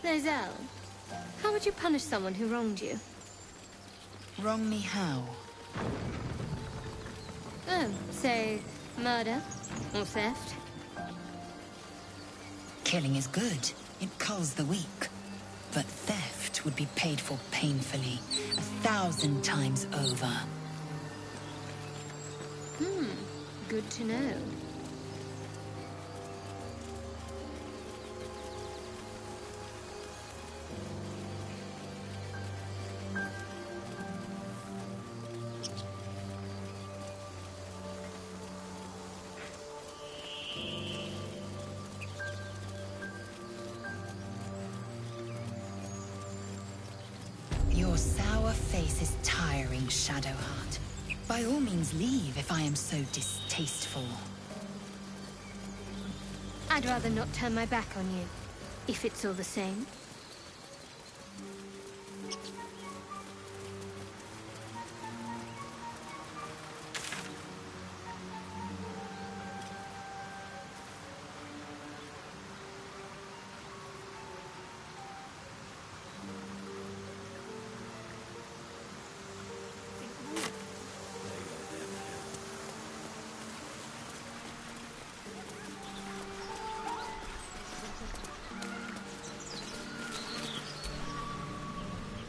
Lozelle, how would you punish someone who wronged you? Wrong me how? Oh, say, murder or theft? Killing is good. It culls the weak. But theft would be paid for painfully, 1,000 times over. Good to know. Your sour face is tiring, Shadowheart. By all means leave if I am so distasteful. I'd rather not turn my back on you, if it's all the same.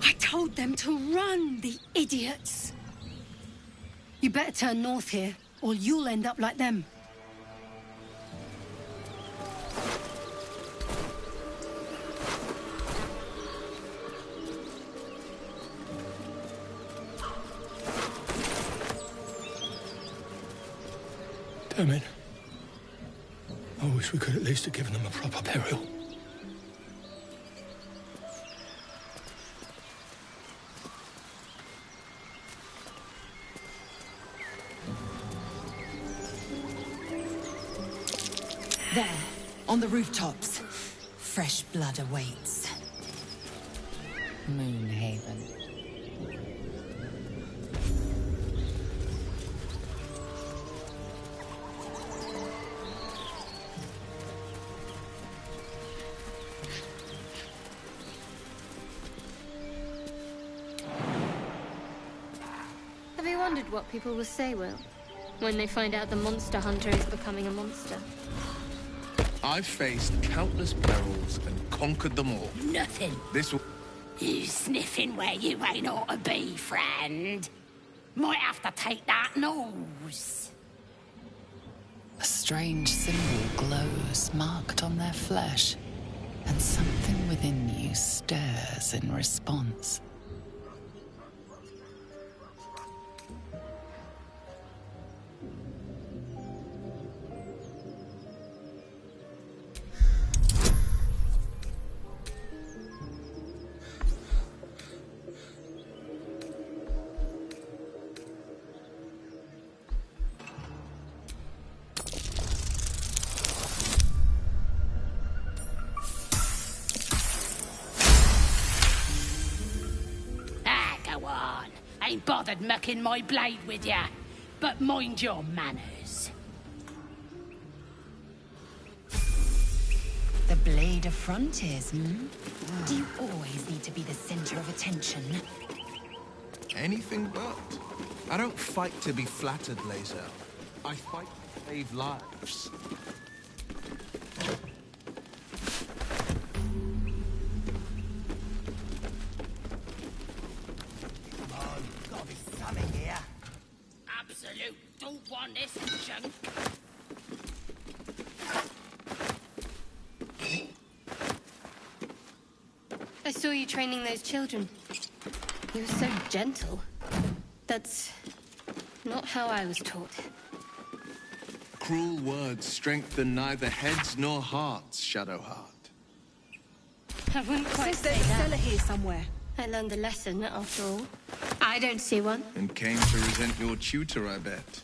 I told them to run, the idiots! You better turn north here, or you'll end up like them. Damn it. I wish we could at least have given them a proper burial. There, on the rooftops. Fresh blood awaits. Moonhaven. Have you wondered what people will say, Will, when they find out the monster hunter is becoming a monster? I've faced countless perils and conquered them all. Nothing. This will... You sniffing where you ain't ought to be, friend. Might have to take that nose. A strange symbol glows, marked on their flesh, and something within you stirs in response. Ain't bothered mucking my blade with ya, but mind your manners. The blade of frontiers, hmm? Do you always need to be the center of attention? Anything but. I don't fight to be flattered, Laser. I fight to save lives. Absolute don't want this junk. I saw you training those children. You were so gentle. That's not how I was taught. Cruel words strengthen neither heads nor hearts, Shadowheart. I wouldn't quite say there's a that. cellar here somewhere. I learned a lesson, after all. I don't see one. And came to resent your tutor, I bet.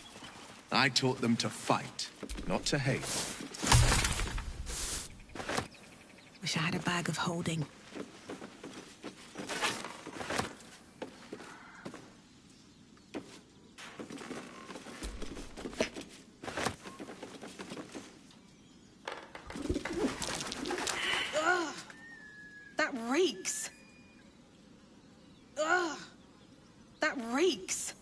I taught them to fight, not to hate. Wish I had a bag of holding. Ugh! That reeks! Ugh! That reeks!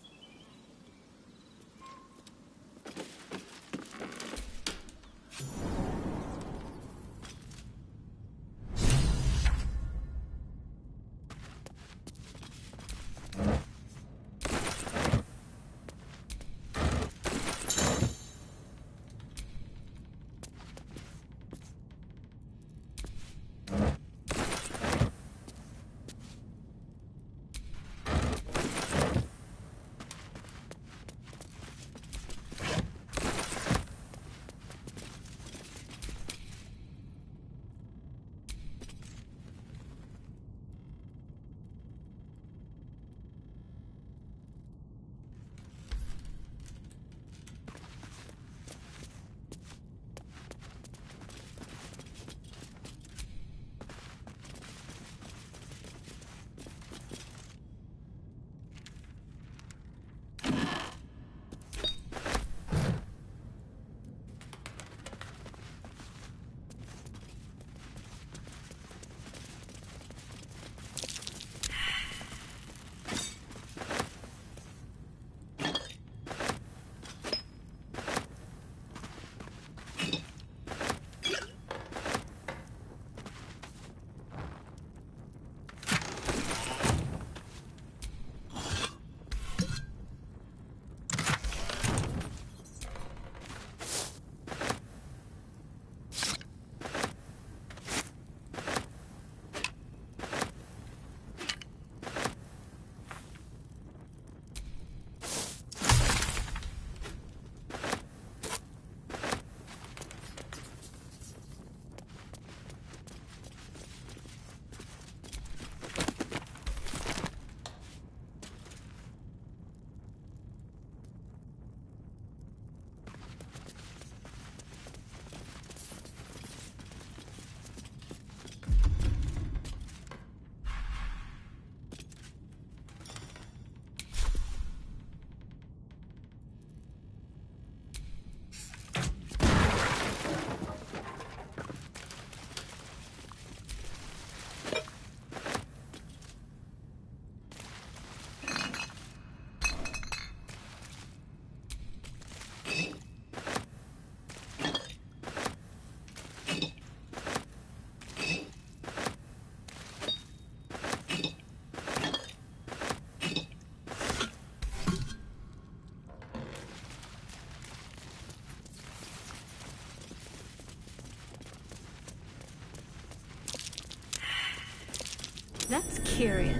curious.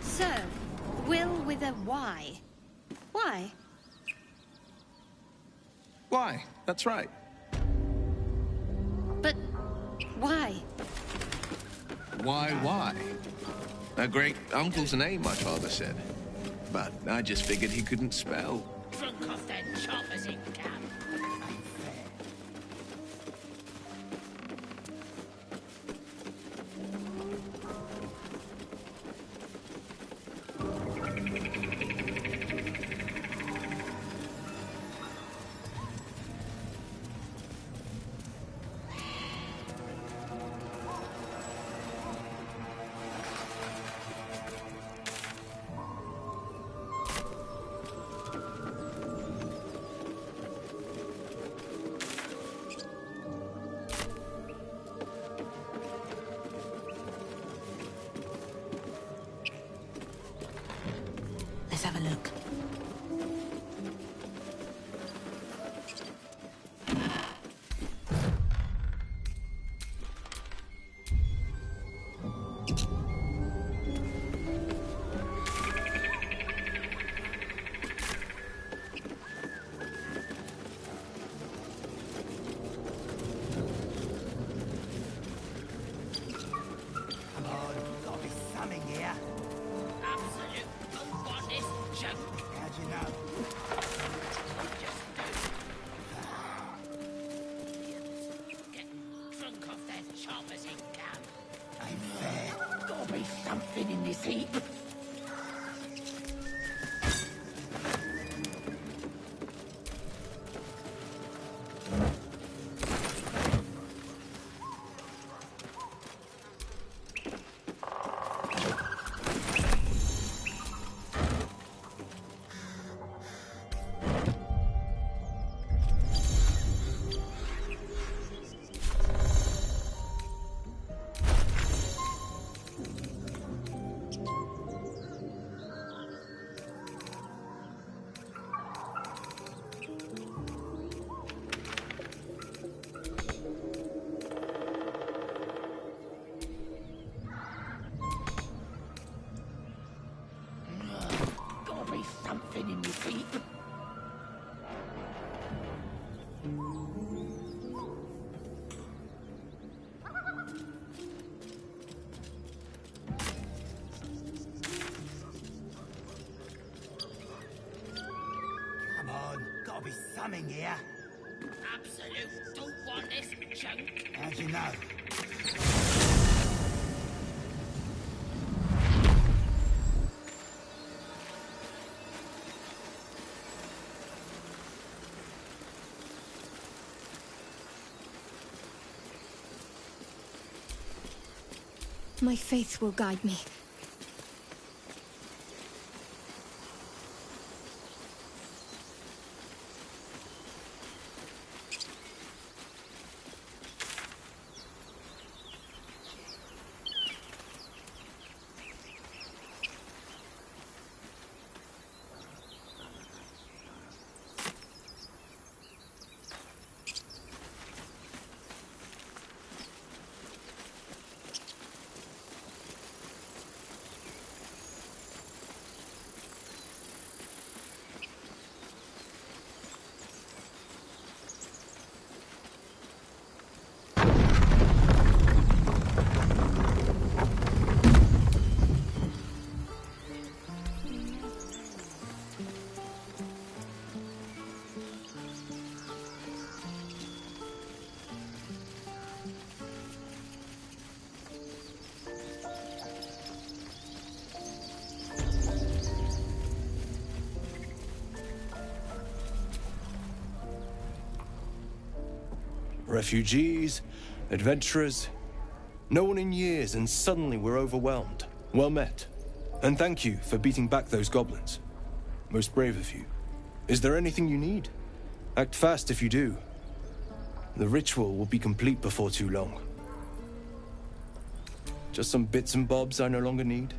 So, Will with a Y. Why? Why? That's right. But why? Why? A great uncle's name, my father said. But I just figured he couldn't spell. Drunk off their choppers in camp. Let's have a look. Come on, gotta be something here. Absolute unwanted junk. How'd you know? Just getting drunk off their choppers in camp. Ain't fair. Gotta be something in this heap. something in your feet. Come on, gotta be something here. Absolute don't want this junk. How'd you know? My faith will guide me. Refugees, adventurers, no one in years, and suddenly we're overwhelmed. Well met. And thank you for beating back those goblins. Most brave of you. Is there anything you need? Act fast if you do. The ritual will be complete before too long. Just some bits and bobs I no longer need?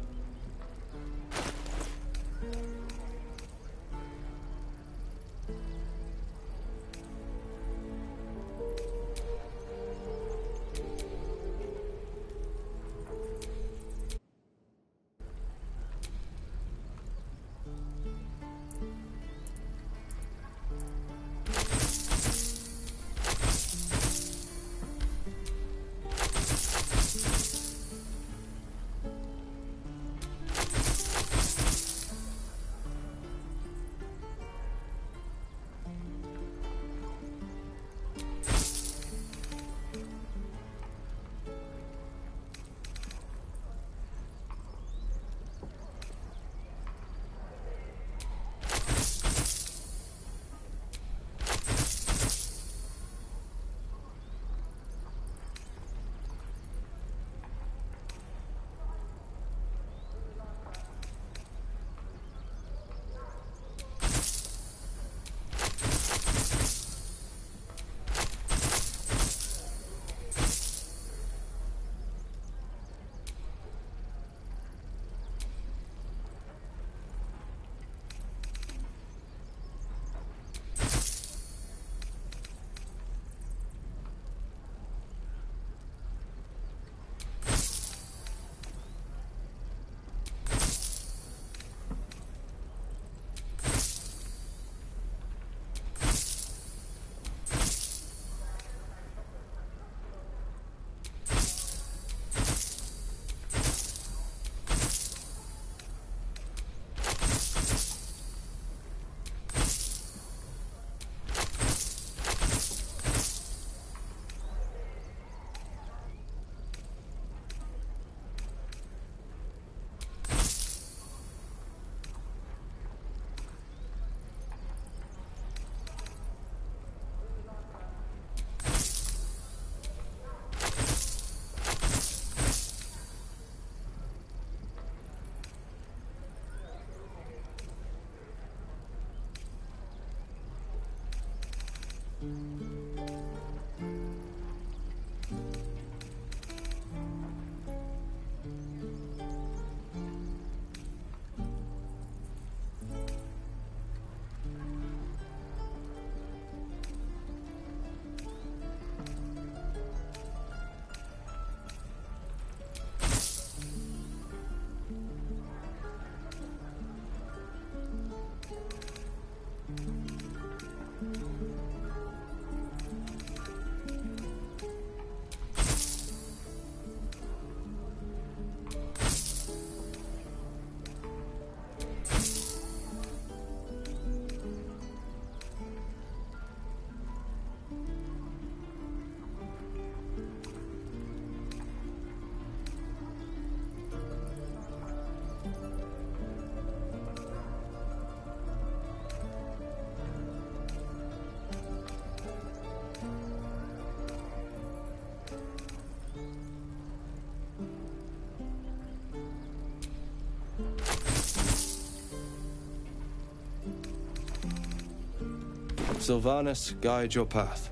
Sylvanas, guide your path.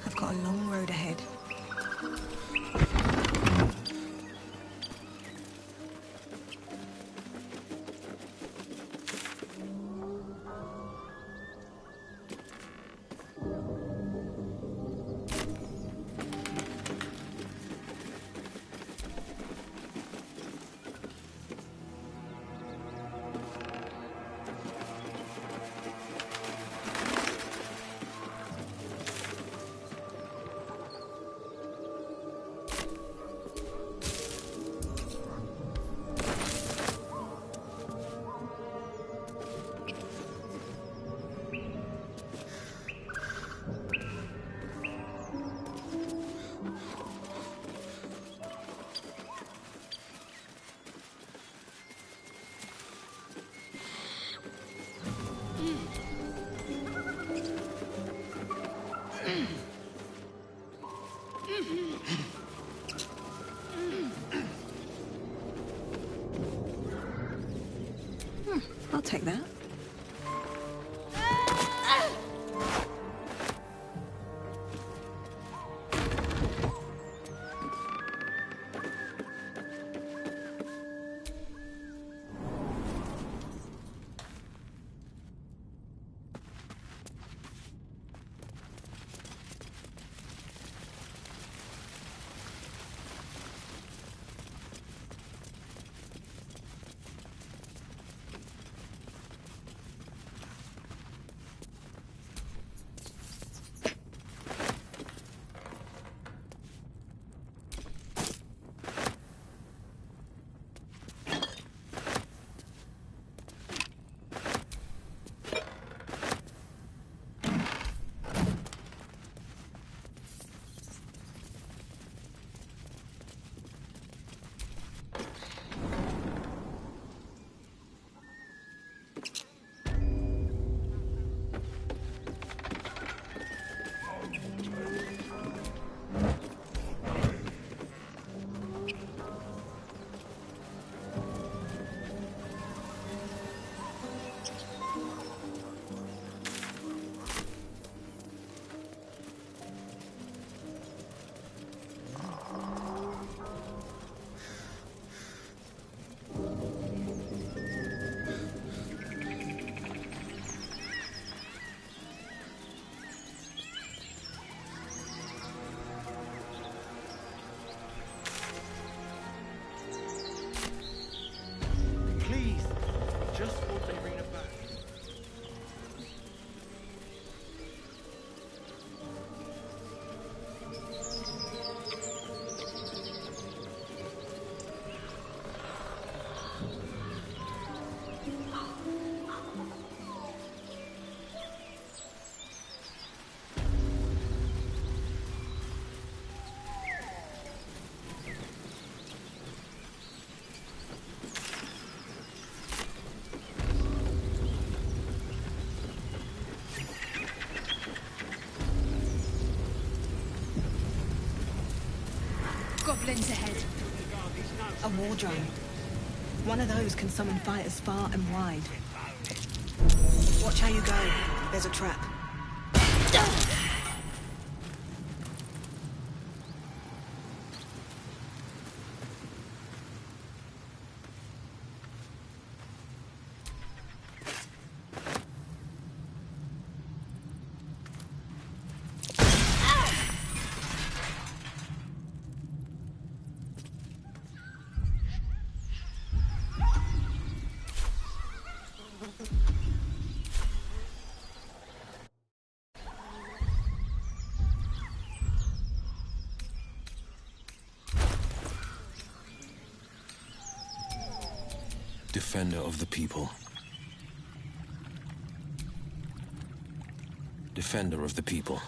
I've got a long road ahead. I'll take that. Please, just want the arena back. Goblins ahead. A war drone. One of those can summon fighters far and wide. Watch how you go. There's a trap. Defender of the people. Defender of the people.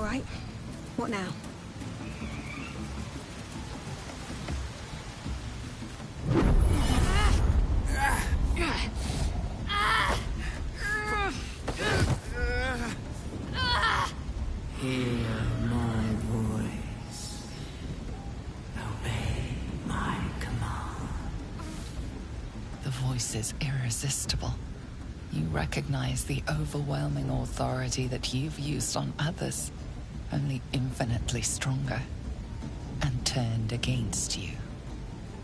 All right. What now? Hear my voice. Obey my command. The voice is irresistible. You recognize the overwhelming authority that you've used on others, only infinitely stronger, and turned against you.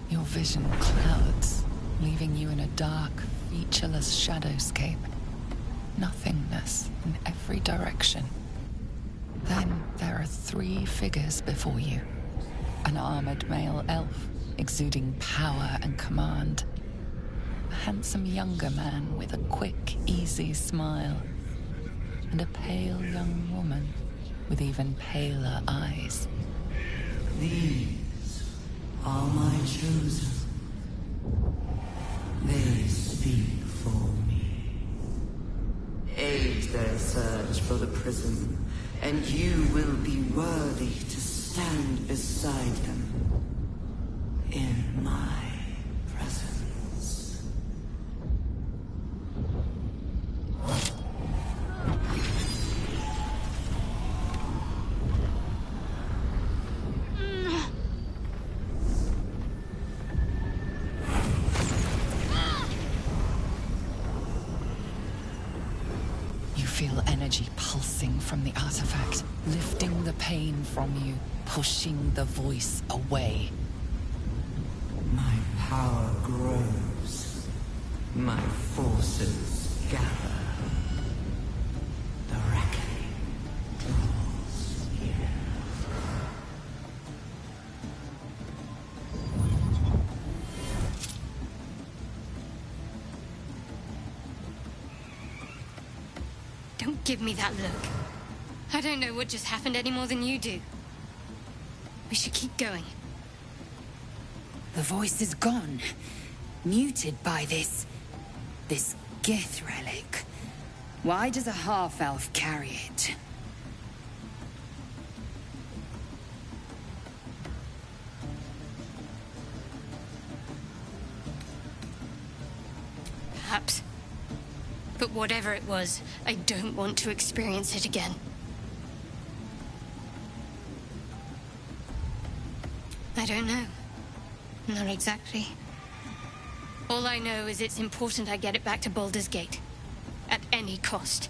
Your vision clouds, leaving you in a dark, featureless shadowscape. Nothingness in every direction. Then there are 3 figures before you. An armored male elf, exuding power and command. A handsome younger man with a quick, easy smile. And a pale young woman with even paler eyes. These are my chosen. They speak for me. Aid their search for the prism, and you will be worthy to stand beside them in my presence. You feel energy pulsing from the artifact, lifting the pain from you, pushing the voice away. My power grows. My forces gather. The reckoning draws near. Don't give me that look. I don't know what just happened any more than you do. We should keep going. The voice is gone. Muted by this Gith relic. Why does a half-elf carry it? Perhaps. But whatever it was, I don't want to experience it again. I don't know. Not exactly. All I know is it's important I get it back to Baldur's Gate. At any cost.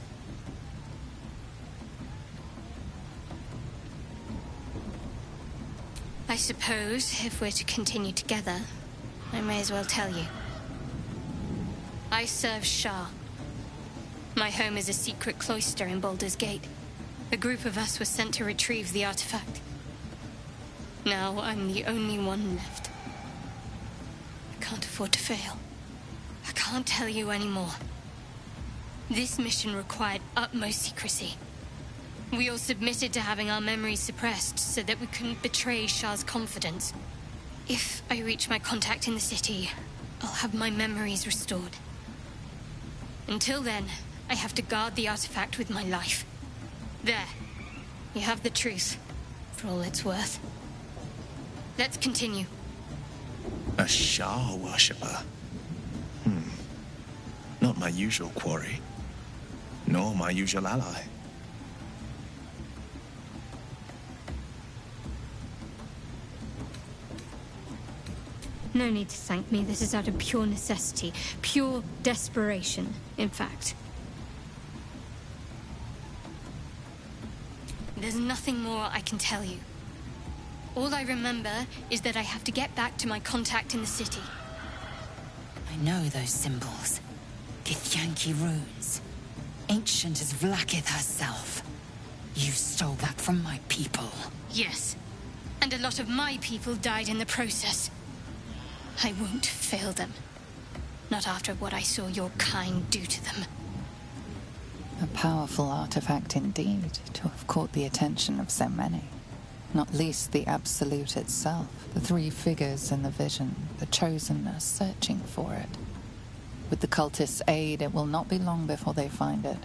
I suppose, if we're to continue together, I may as well tell you. I serve Shah. My home is a secret cloister in Baldur's Gate. A group of us was sent to retrieve the artifact. Now I'm the only one left. I can't afford to fail. I can't tell you anymore. This mission required utmost secrecy. We all submitted to having our memories suppressed so that we couldn't betray Shah's confidence. If I reach my contact in the city, I'll have my memories restored. Until then, I have to guard the artifact with my life. There. You have the truth, for all it's worth. Let's continue. A Shah worshipper? Not my usual quarry. Nor my usual ally. No need to thank me. This is out of pure necessity. Pure desperation, in fact. There's nothing more I can tell you. All I remember is that I have to get back to my contact in the city. I know those symbols. Githyanki runes. Ancient as Vlaakith herself. You stole that from my people. Yes. And a lot of my people died in the process. I won't fail them. Not after what I saw your kind do to them. A powerful artifact indeed, to have caught the attention of so many. Not least the Absolute itself, the 3 figures in the vision, the Chosen are searching for it. With the cultists' aid, it will not be long before they find it.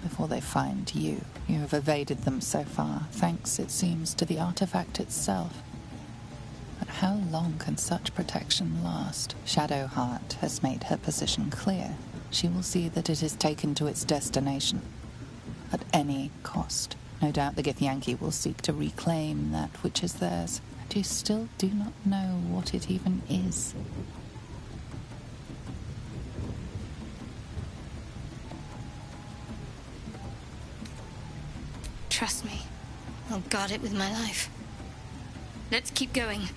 before they find you. You have evaded them so far, thanks, it seems, to the artifact itself. But how long can such protection last? Shadowheart has made her position clear. She will see that it is taken to its destination, at any cost. No doubt the Githyanki will seek to reclaim that which is theirs, and you still do not know what it even is. Trust me, I'll guard it with my life. Let's keep going.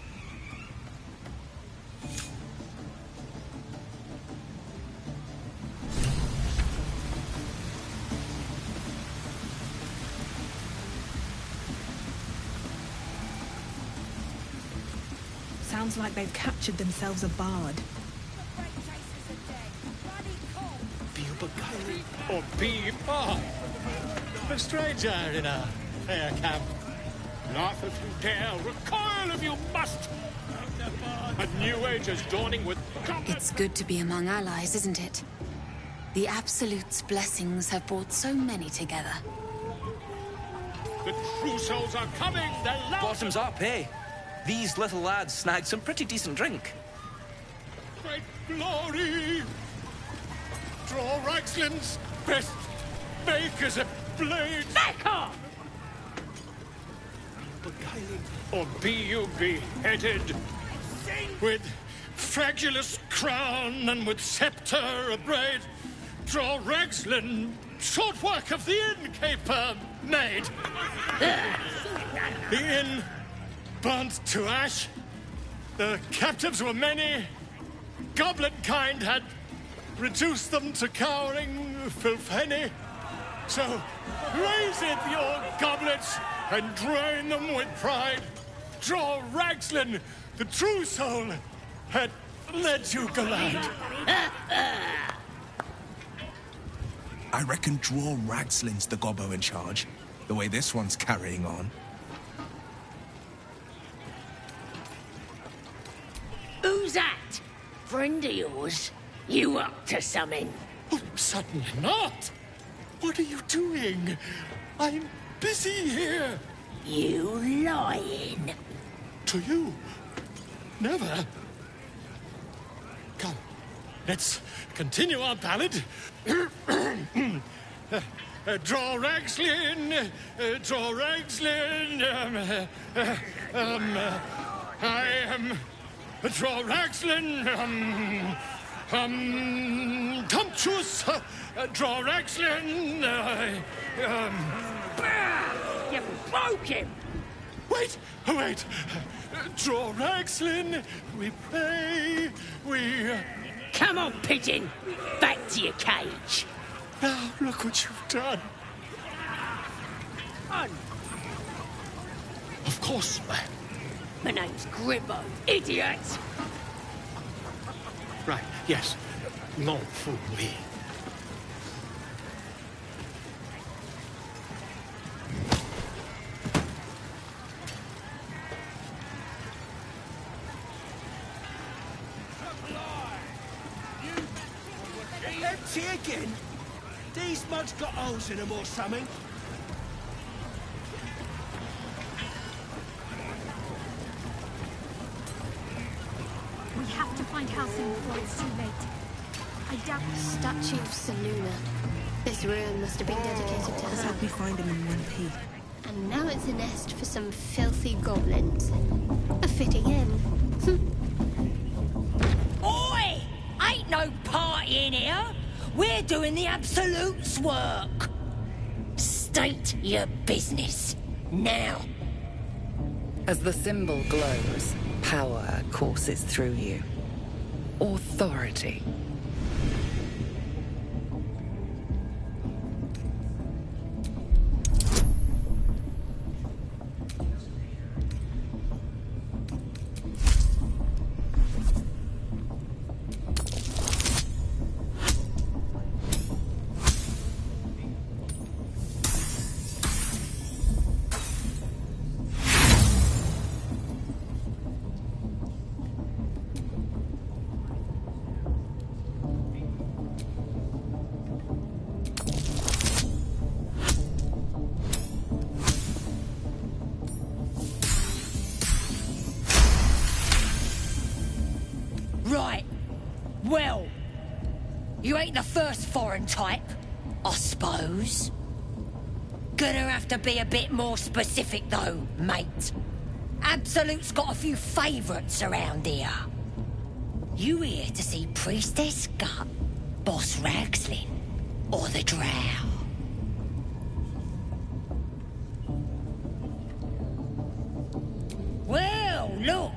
Sounds like they've captured themselves a bard. Be you beguiling or be you a stranger in a fair camp? Laugh if you dare, recoil if you must. A new age is dawning with... It's good to be among allies, isn't it? The Absolute's blessings have brought so many together. The true souls are coming! They're loud! Bottoms up, eh? These little lads snagged some pretty decent drink. Great glory! Draw Raxlin's best makers a blade! Back off! Beguiling, or be you beheaded, with fragulous crown and with scepter abraid, draw Raxlin, short work of the innkeeper made. The inn burnt to ash, the captives were many, goblin kind had reduced them to cowering filfenny. So raise it, your goblets, and drain them with pride. Draw Raxlin, the true soul, had led you gallant. I reckon draw Raxlin's the gobbo in charge, the way this one's carrying on. Who's that? Friend of yours? You up to something? Oh, certainly not. What are you doing? I'm busy here. You lying. To you? Never. Come, let's continue our ballad. Draw Raxlin, draw Raxlin. I am draw Raxlin. Tumptuous, draw Raxlin. You broke him. Wait. Draw Raxlin. We pray. We. Come on, pigeon. Back to your cage. Now look what you've done. Of course, ma'am. My name's Gribbo, idiot. Right, yes. Non fool me. Empty again? These mugs got holes in them or something? We have to find Halcyon before it's too late. I doubt the statue of Seluna. This ruin must have been dedicated to Let's her. hope we find him in one piece. And now it's a nest for some filthy goblins. A fitting end. Oi! Ain't no party in here. We're doing the Absolute's work. State your business. Now. As the symbol glows, power courses through you. Authority. You ain't the first foreign type, I suppose. Gonna have to be a bit more specific, though, mate. Absolute's got a few favourites around here. You here to see Priestess Gut, Boss Ragslin, or the Drow? Well, look.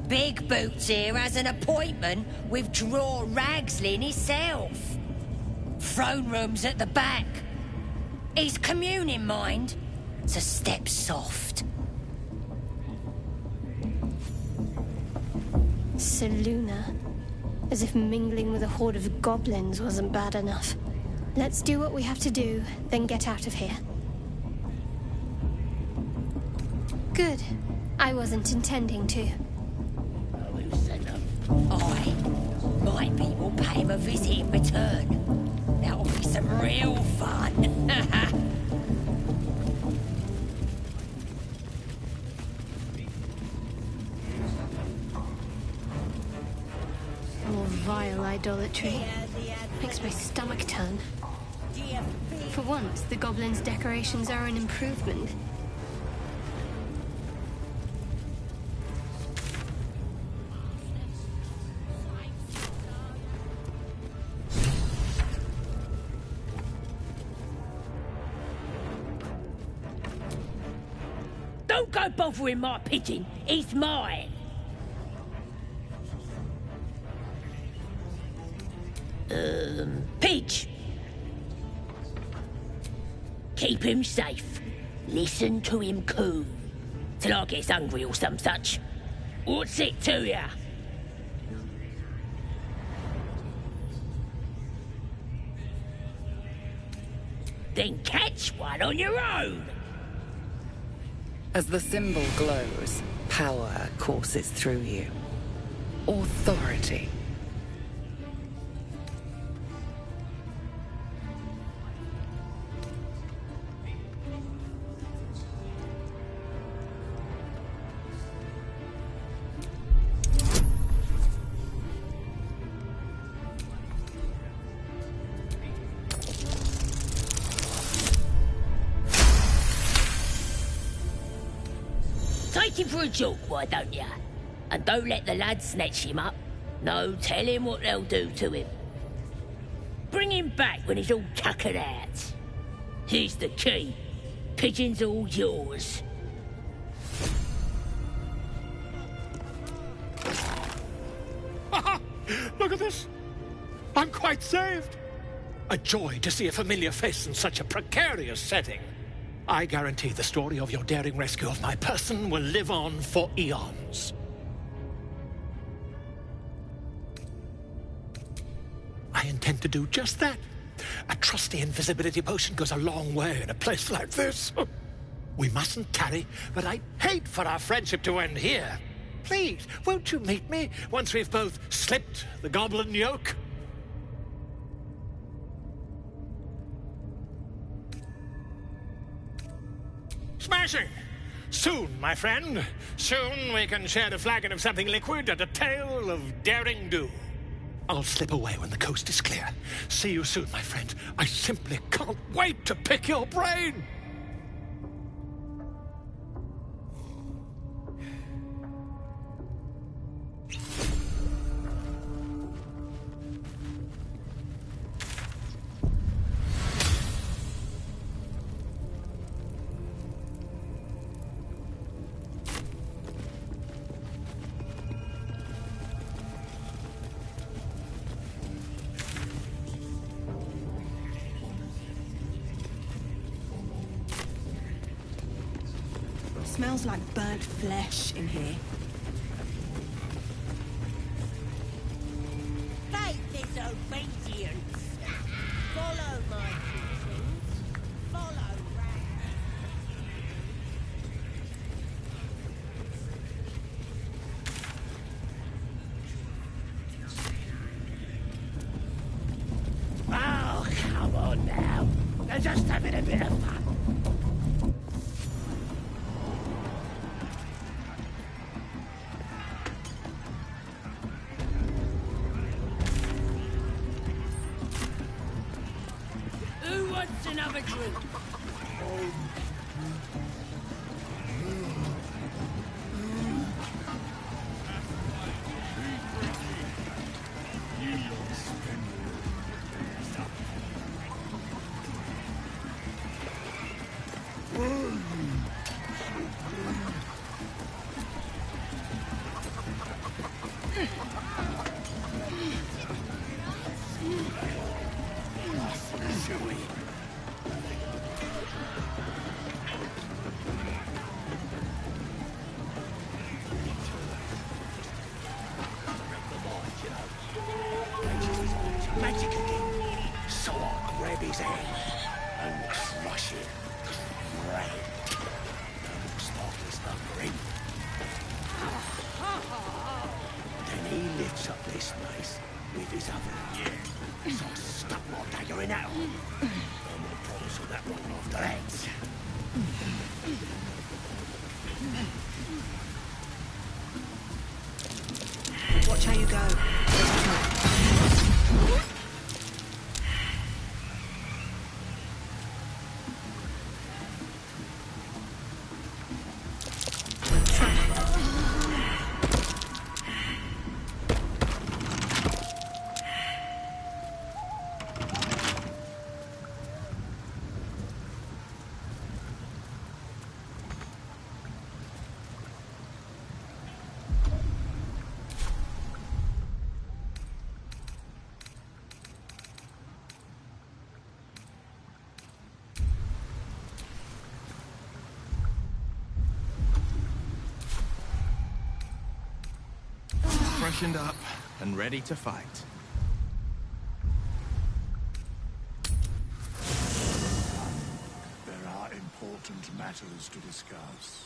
Big Boots here has an appointment with Draw Ragslin himself. Throne room's at the back. He's communing, mind, so step soft. Seluna. As if mingling with a horde of goblins wasn't bad enough. Let's do what we have to do, then get out of here. Good. I wasn't intending to. I might be will pay him a visit in return. That'll be some real fun. More vile idolatry. Makes my stomach turn. For once, the goblins' decorations are an improvement. Don't go bothering my pigeon. It's mine. Pidge. Keep him safe. Listen to him coo. Till I gets hungry or some such. What's it to ya? Then catch one on your own. As the symbol glows, power courses through you. Authority. Take him for a joke, why don't ya? And don't let the lads snatch him up. No, tell him what they'll do to him. Bring him back when he's all tuckered out. Here's the key. Pigeon's all yours. Look at this. I'm quite saved. A joy to see a familiar face in such a precarious setting. I guarantee the story of your daring rescue of my person will live on for eons. I intend to do just that. A trusty invisibility potion goes a long way in a place like this. We mustn't tarry, but I'd hate for our friendship to end here. Please, won't you meet me once we've both slipped the goblin yoke? Smashing! Soon, my friend. Soon we can share a flagon of something liquid and a tale of daring do. I'll slip away when the coast is clear. See you soon, my friend. I simply can't wait to pick your brain! Smells like burnt flesh in here. Take disobedience. Follow my teachings. Follow Oh, come on now. They're just having a bit of fun. wants another drink? Magic again. So I'll grab his hand and crush it. Right. That looks like he's hungry. Then he lifts up this place with his other. So I stuck my dagger in that one. And we'll promise on that one after that. Watch how you go. Freshened up and ready to fight. There are important matters to discuss.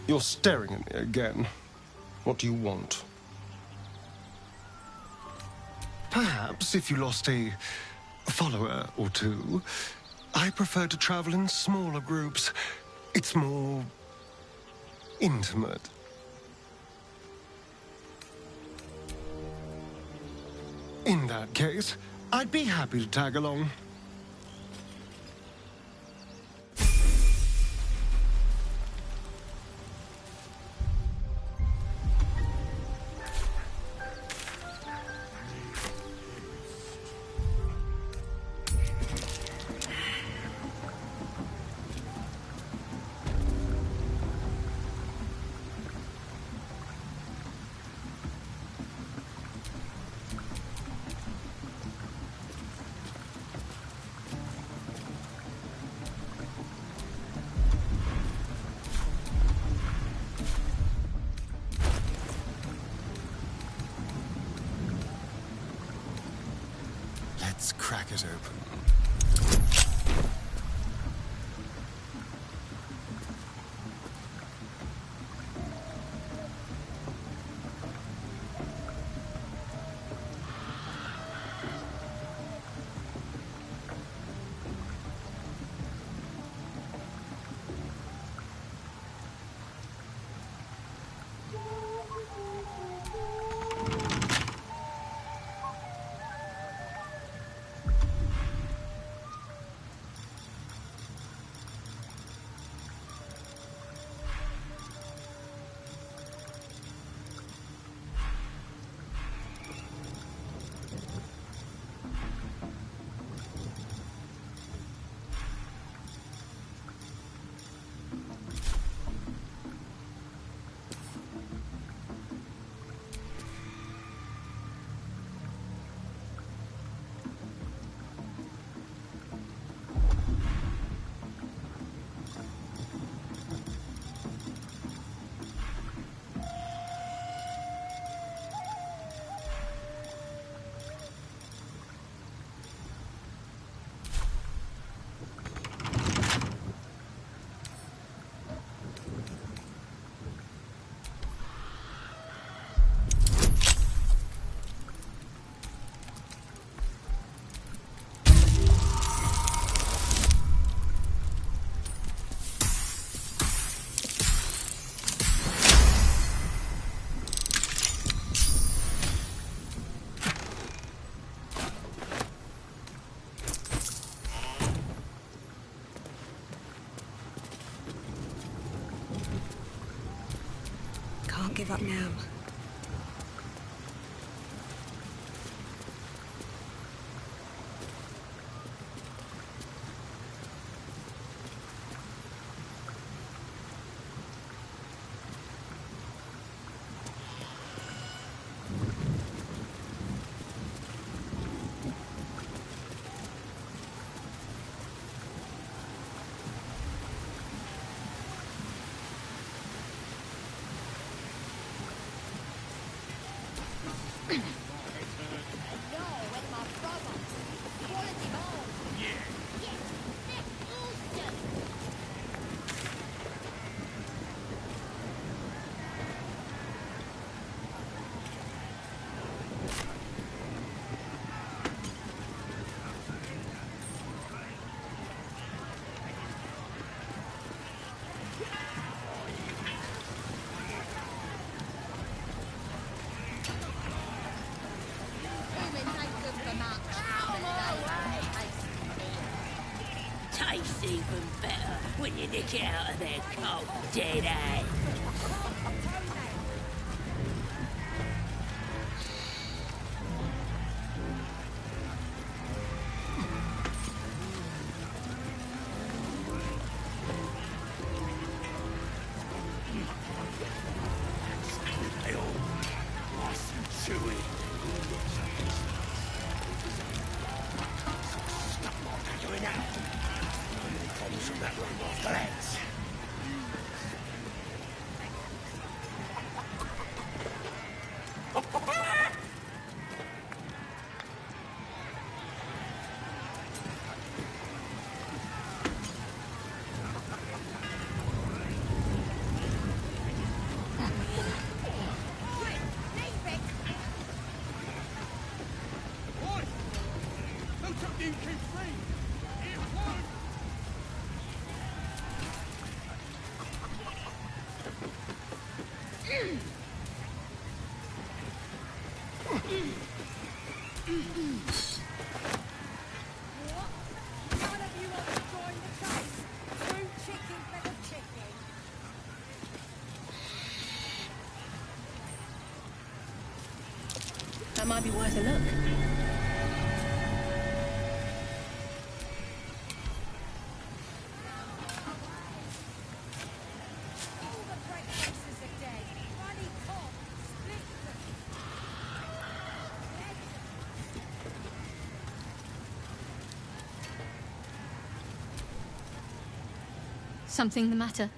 You're staring at me again. What do you want? Perhaps if you lost a follower or two, I prefer to travel in smaller groups. It's more intimate. In that case, I'd be happy to tag along. Let's crack it open. give up now. Tastes even better when you nick it out of their cold, dead hands. That might be worth a look. Something the matter?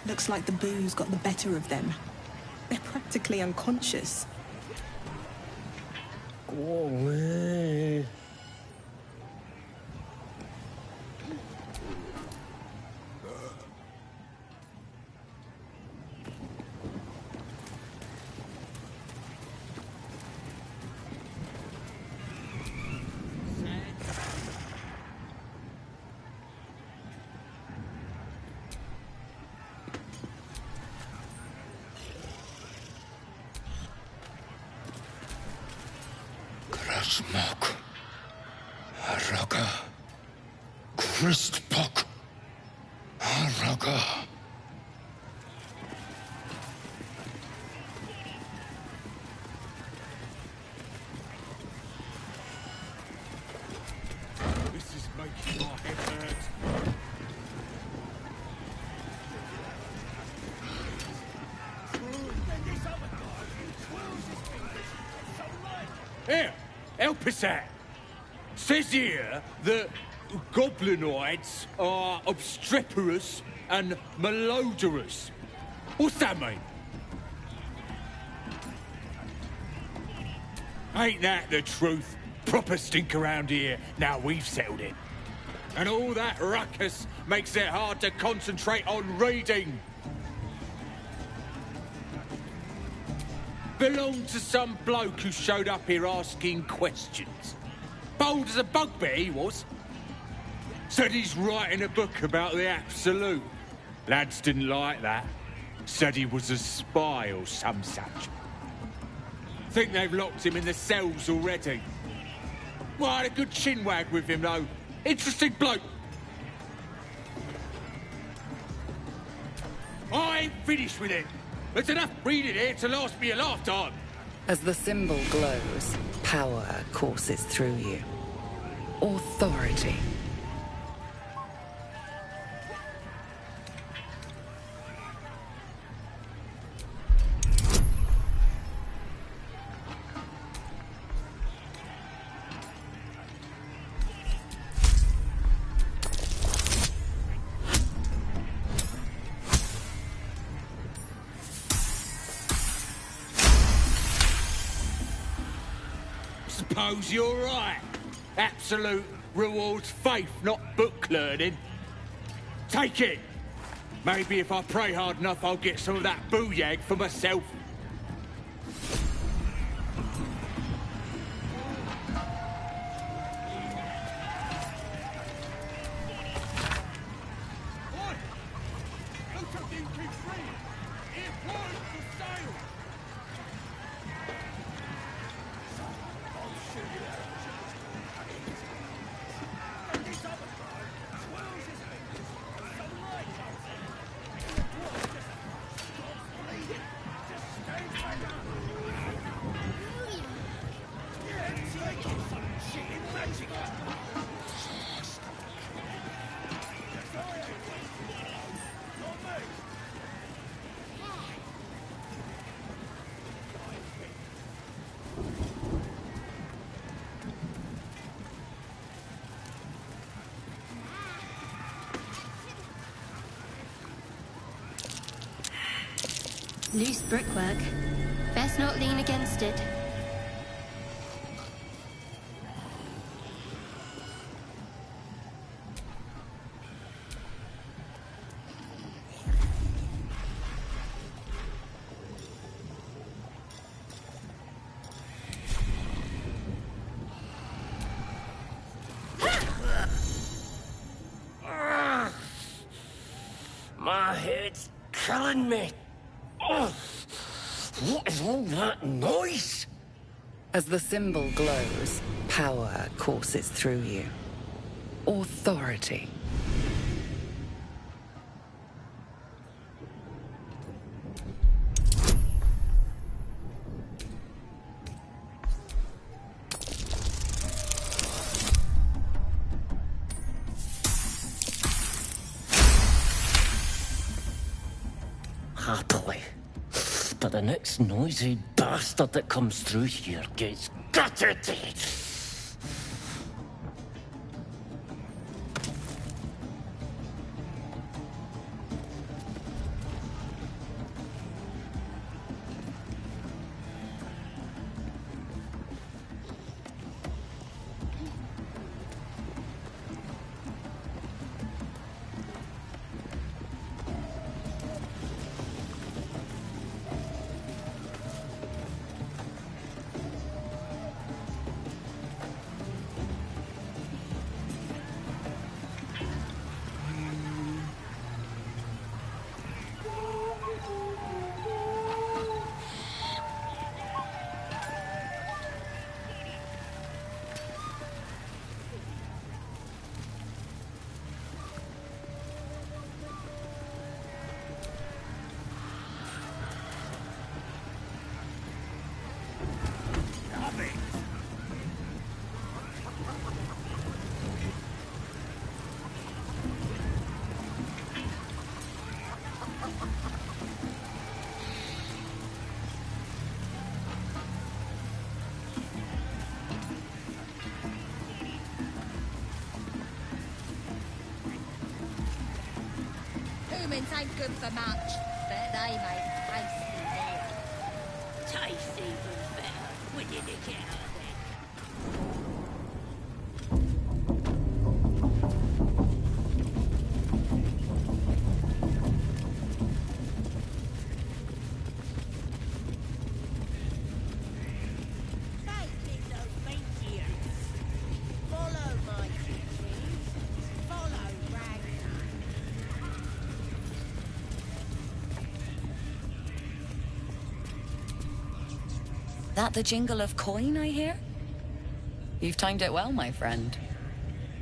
Looks like the booze got the better of them. They're practically unconscious. Go away. Krasmok. Araga. Christpok. Araga. This is making our Here, help us out. Says here that goblinoids are obstreperous and malodorous. What's that mean? Ain't that the truth? Proper stink around here, now we've settled it. And all that ruckus makes it hard to concentrate on reading. Belonged to some bloke who showed up here asking questions. Bold as a bugbear, he was. Said he's writing a book about the Absolute. Lads didn't like that. Said he was a spy or some such. Think they've locked him in the cells already. Well, I had a good chinwag with him, though. Interesting bloke. I ain't finished with it. There's enough reading here to last me a lifetime. As the symbol glows, power courses through you. Authority. Suppose you're right. Absolute rewards faith, not book learning. Take it. Maybe if I pray hard enough, I'll get some of that booyag for myself. Loose brickwork. Best not lean against it. My head's killing me. What is all that noise? As the symbol glows, power courses through you. Authority. Happily. But the next noisy bastard that comes through here gets gutted. ain't good for much, but they make tasty beer. Tastes even better when you nick it out of there. That the jingle of coin I hear? You've timed it well, my friend.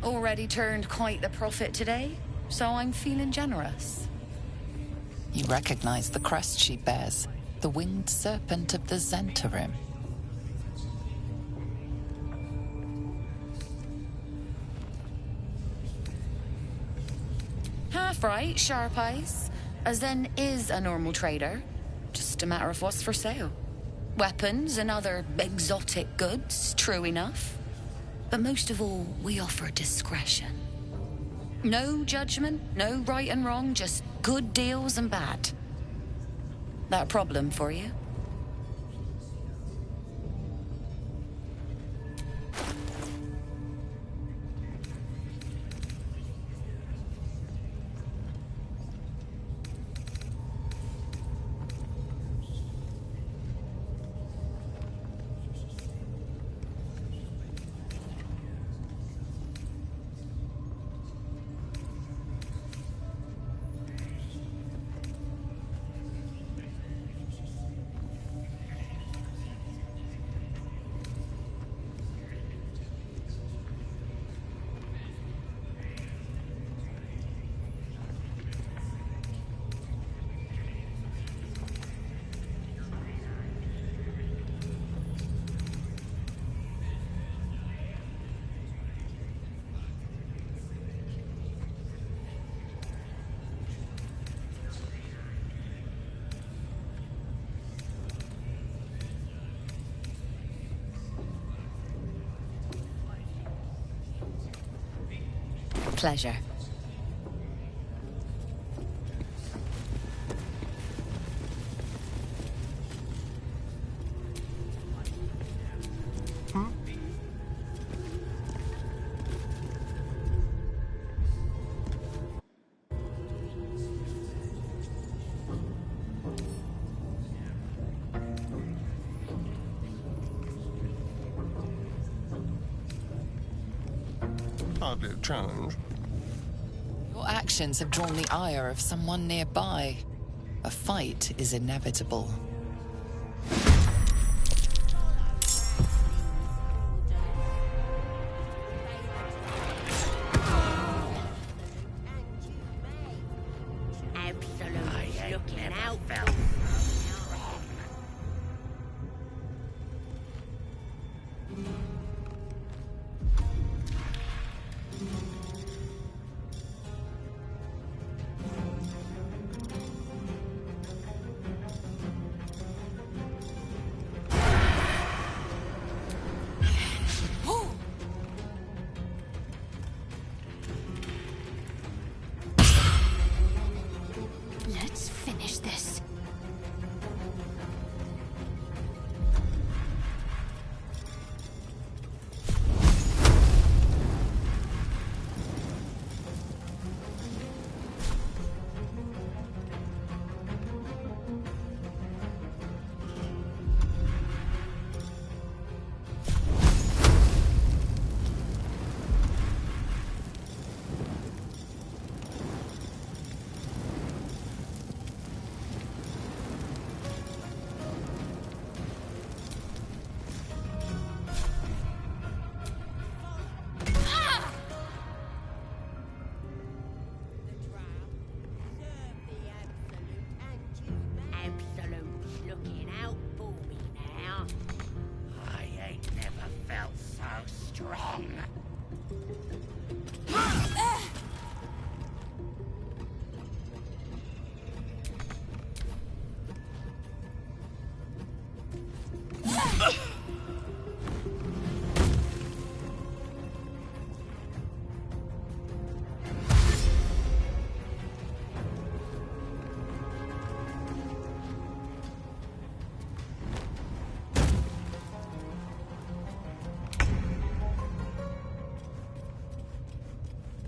Already turned quite the profit today, so I'm feeling generous. You recognize the crest she bears, the winged serpent of the Zentarim. Half right, sharp eyes. A Zen is a normal trader. Just a matter of what's for sale. Weapons and other exotic goods, true enough. But most of all, we offer discretion. No judgment, no right and wrong, just good deals and bad. That a problem for you? Pleasure. Hardly a challenge. Your actions have drawn the ire of someone nearby. A fight is inevitable. Absolutely looking out. Let's finish this. Absolute looking out for me now. I ain't never felt so strong.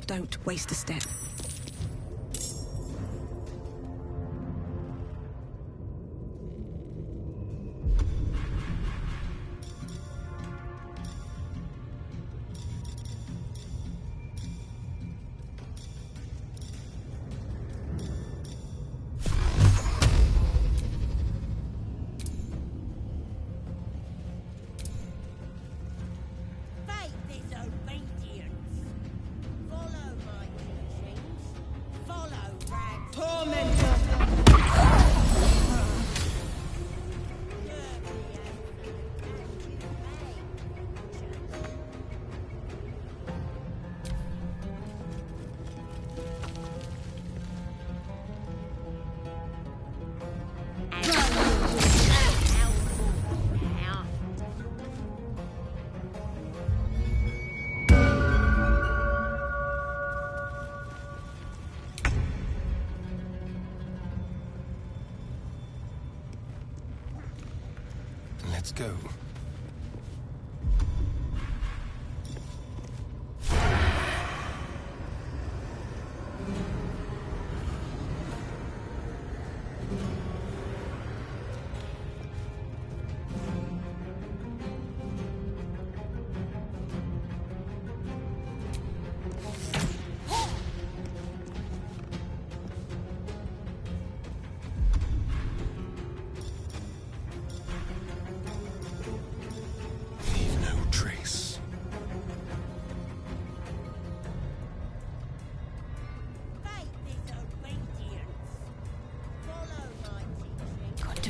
Don't waste a step. Let's go.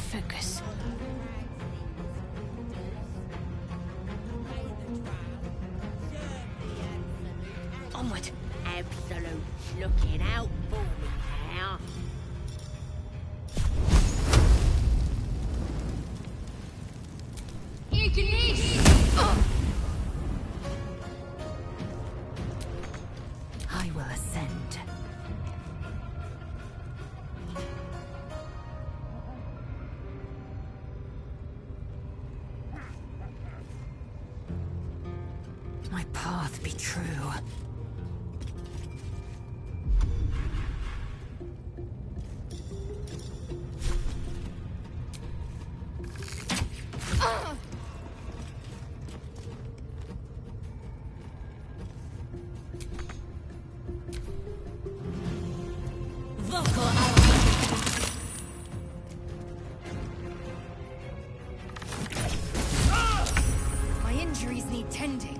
Focus. Onward. Absolute. Looking out for me now. I will ascend. My path be true. My injuries need tending.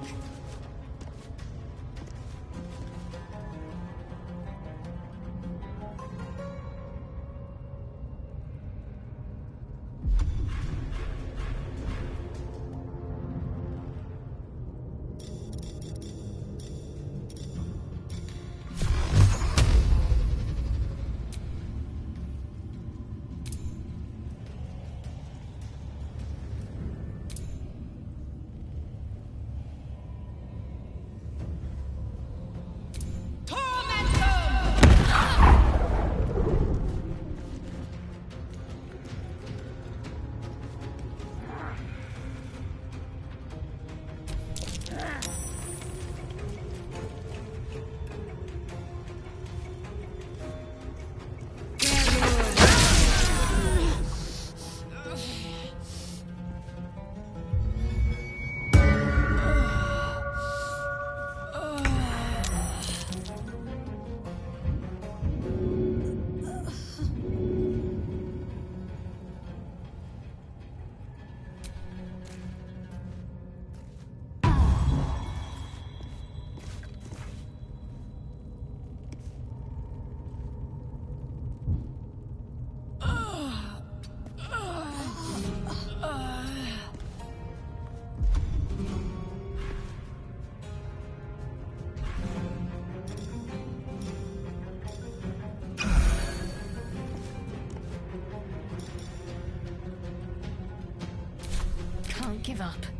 Can't give up.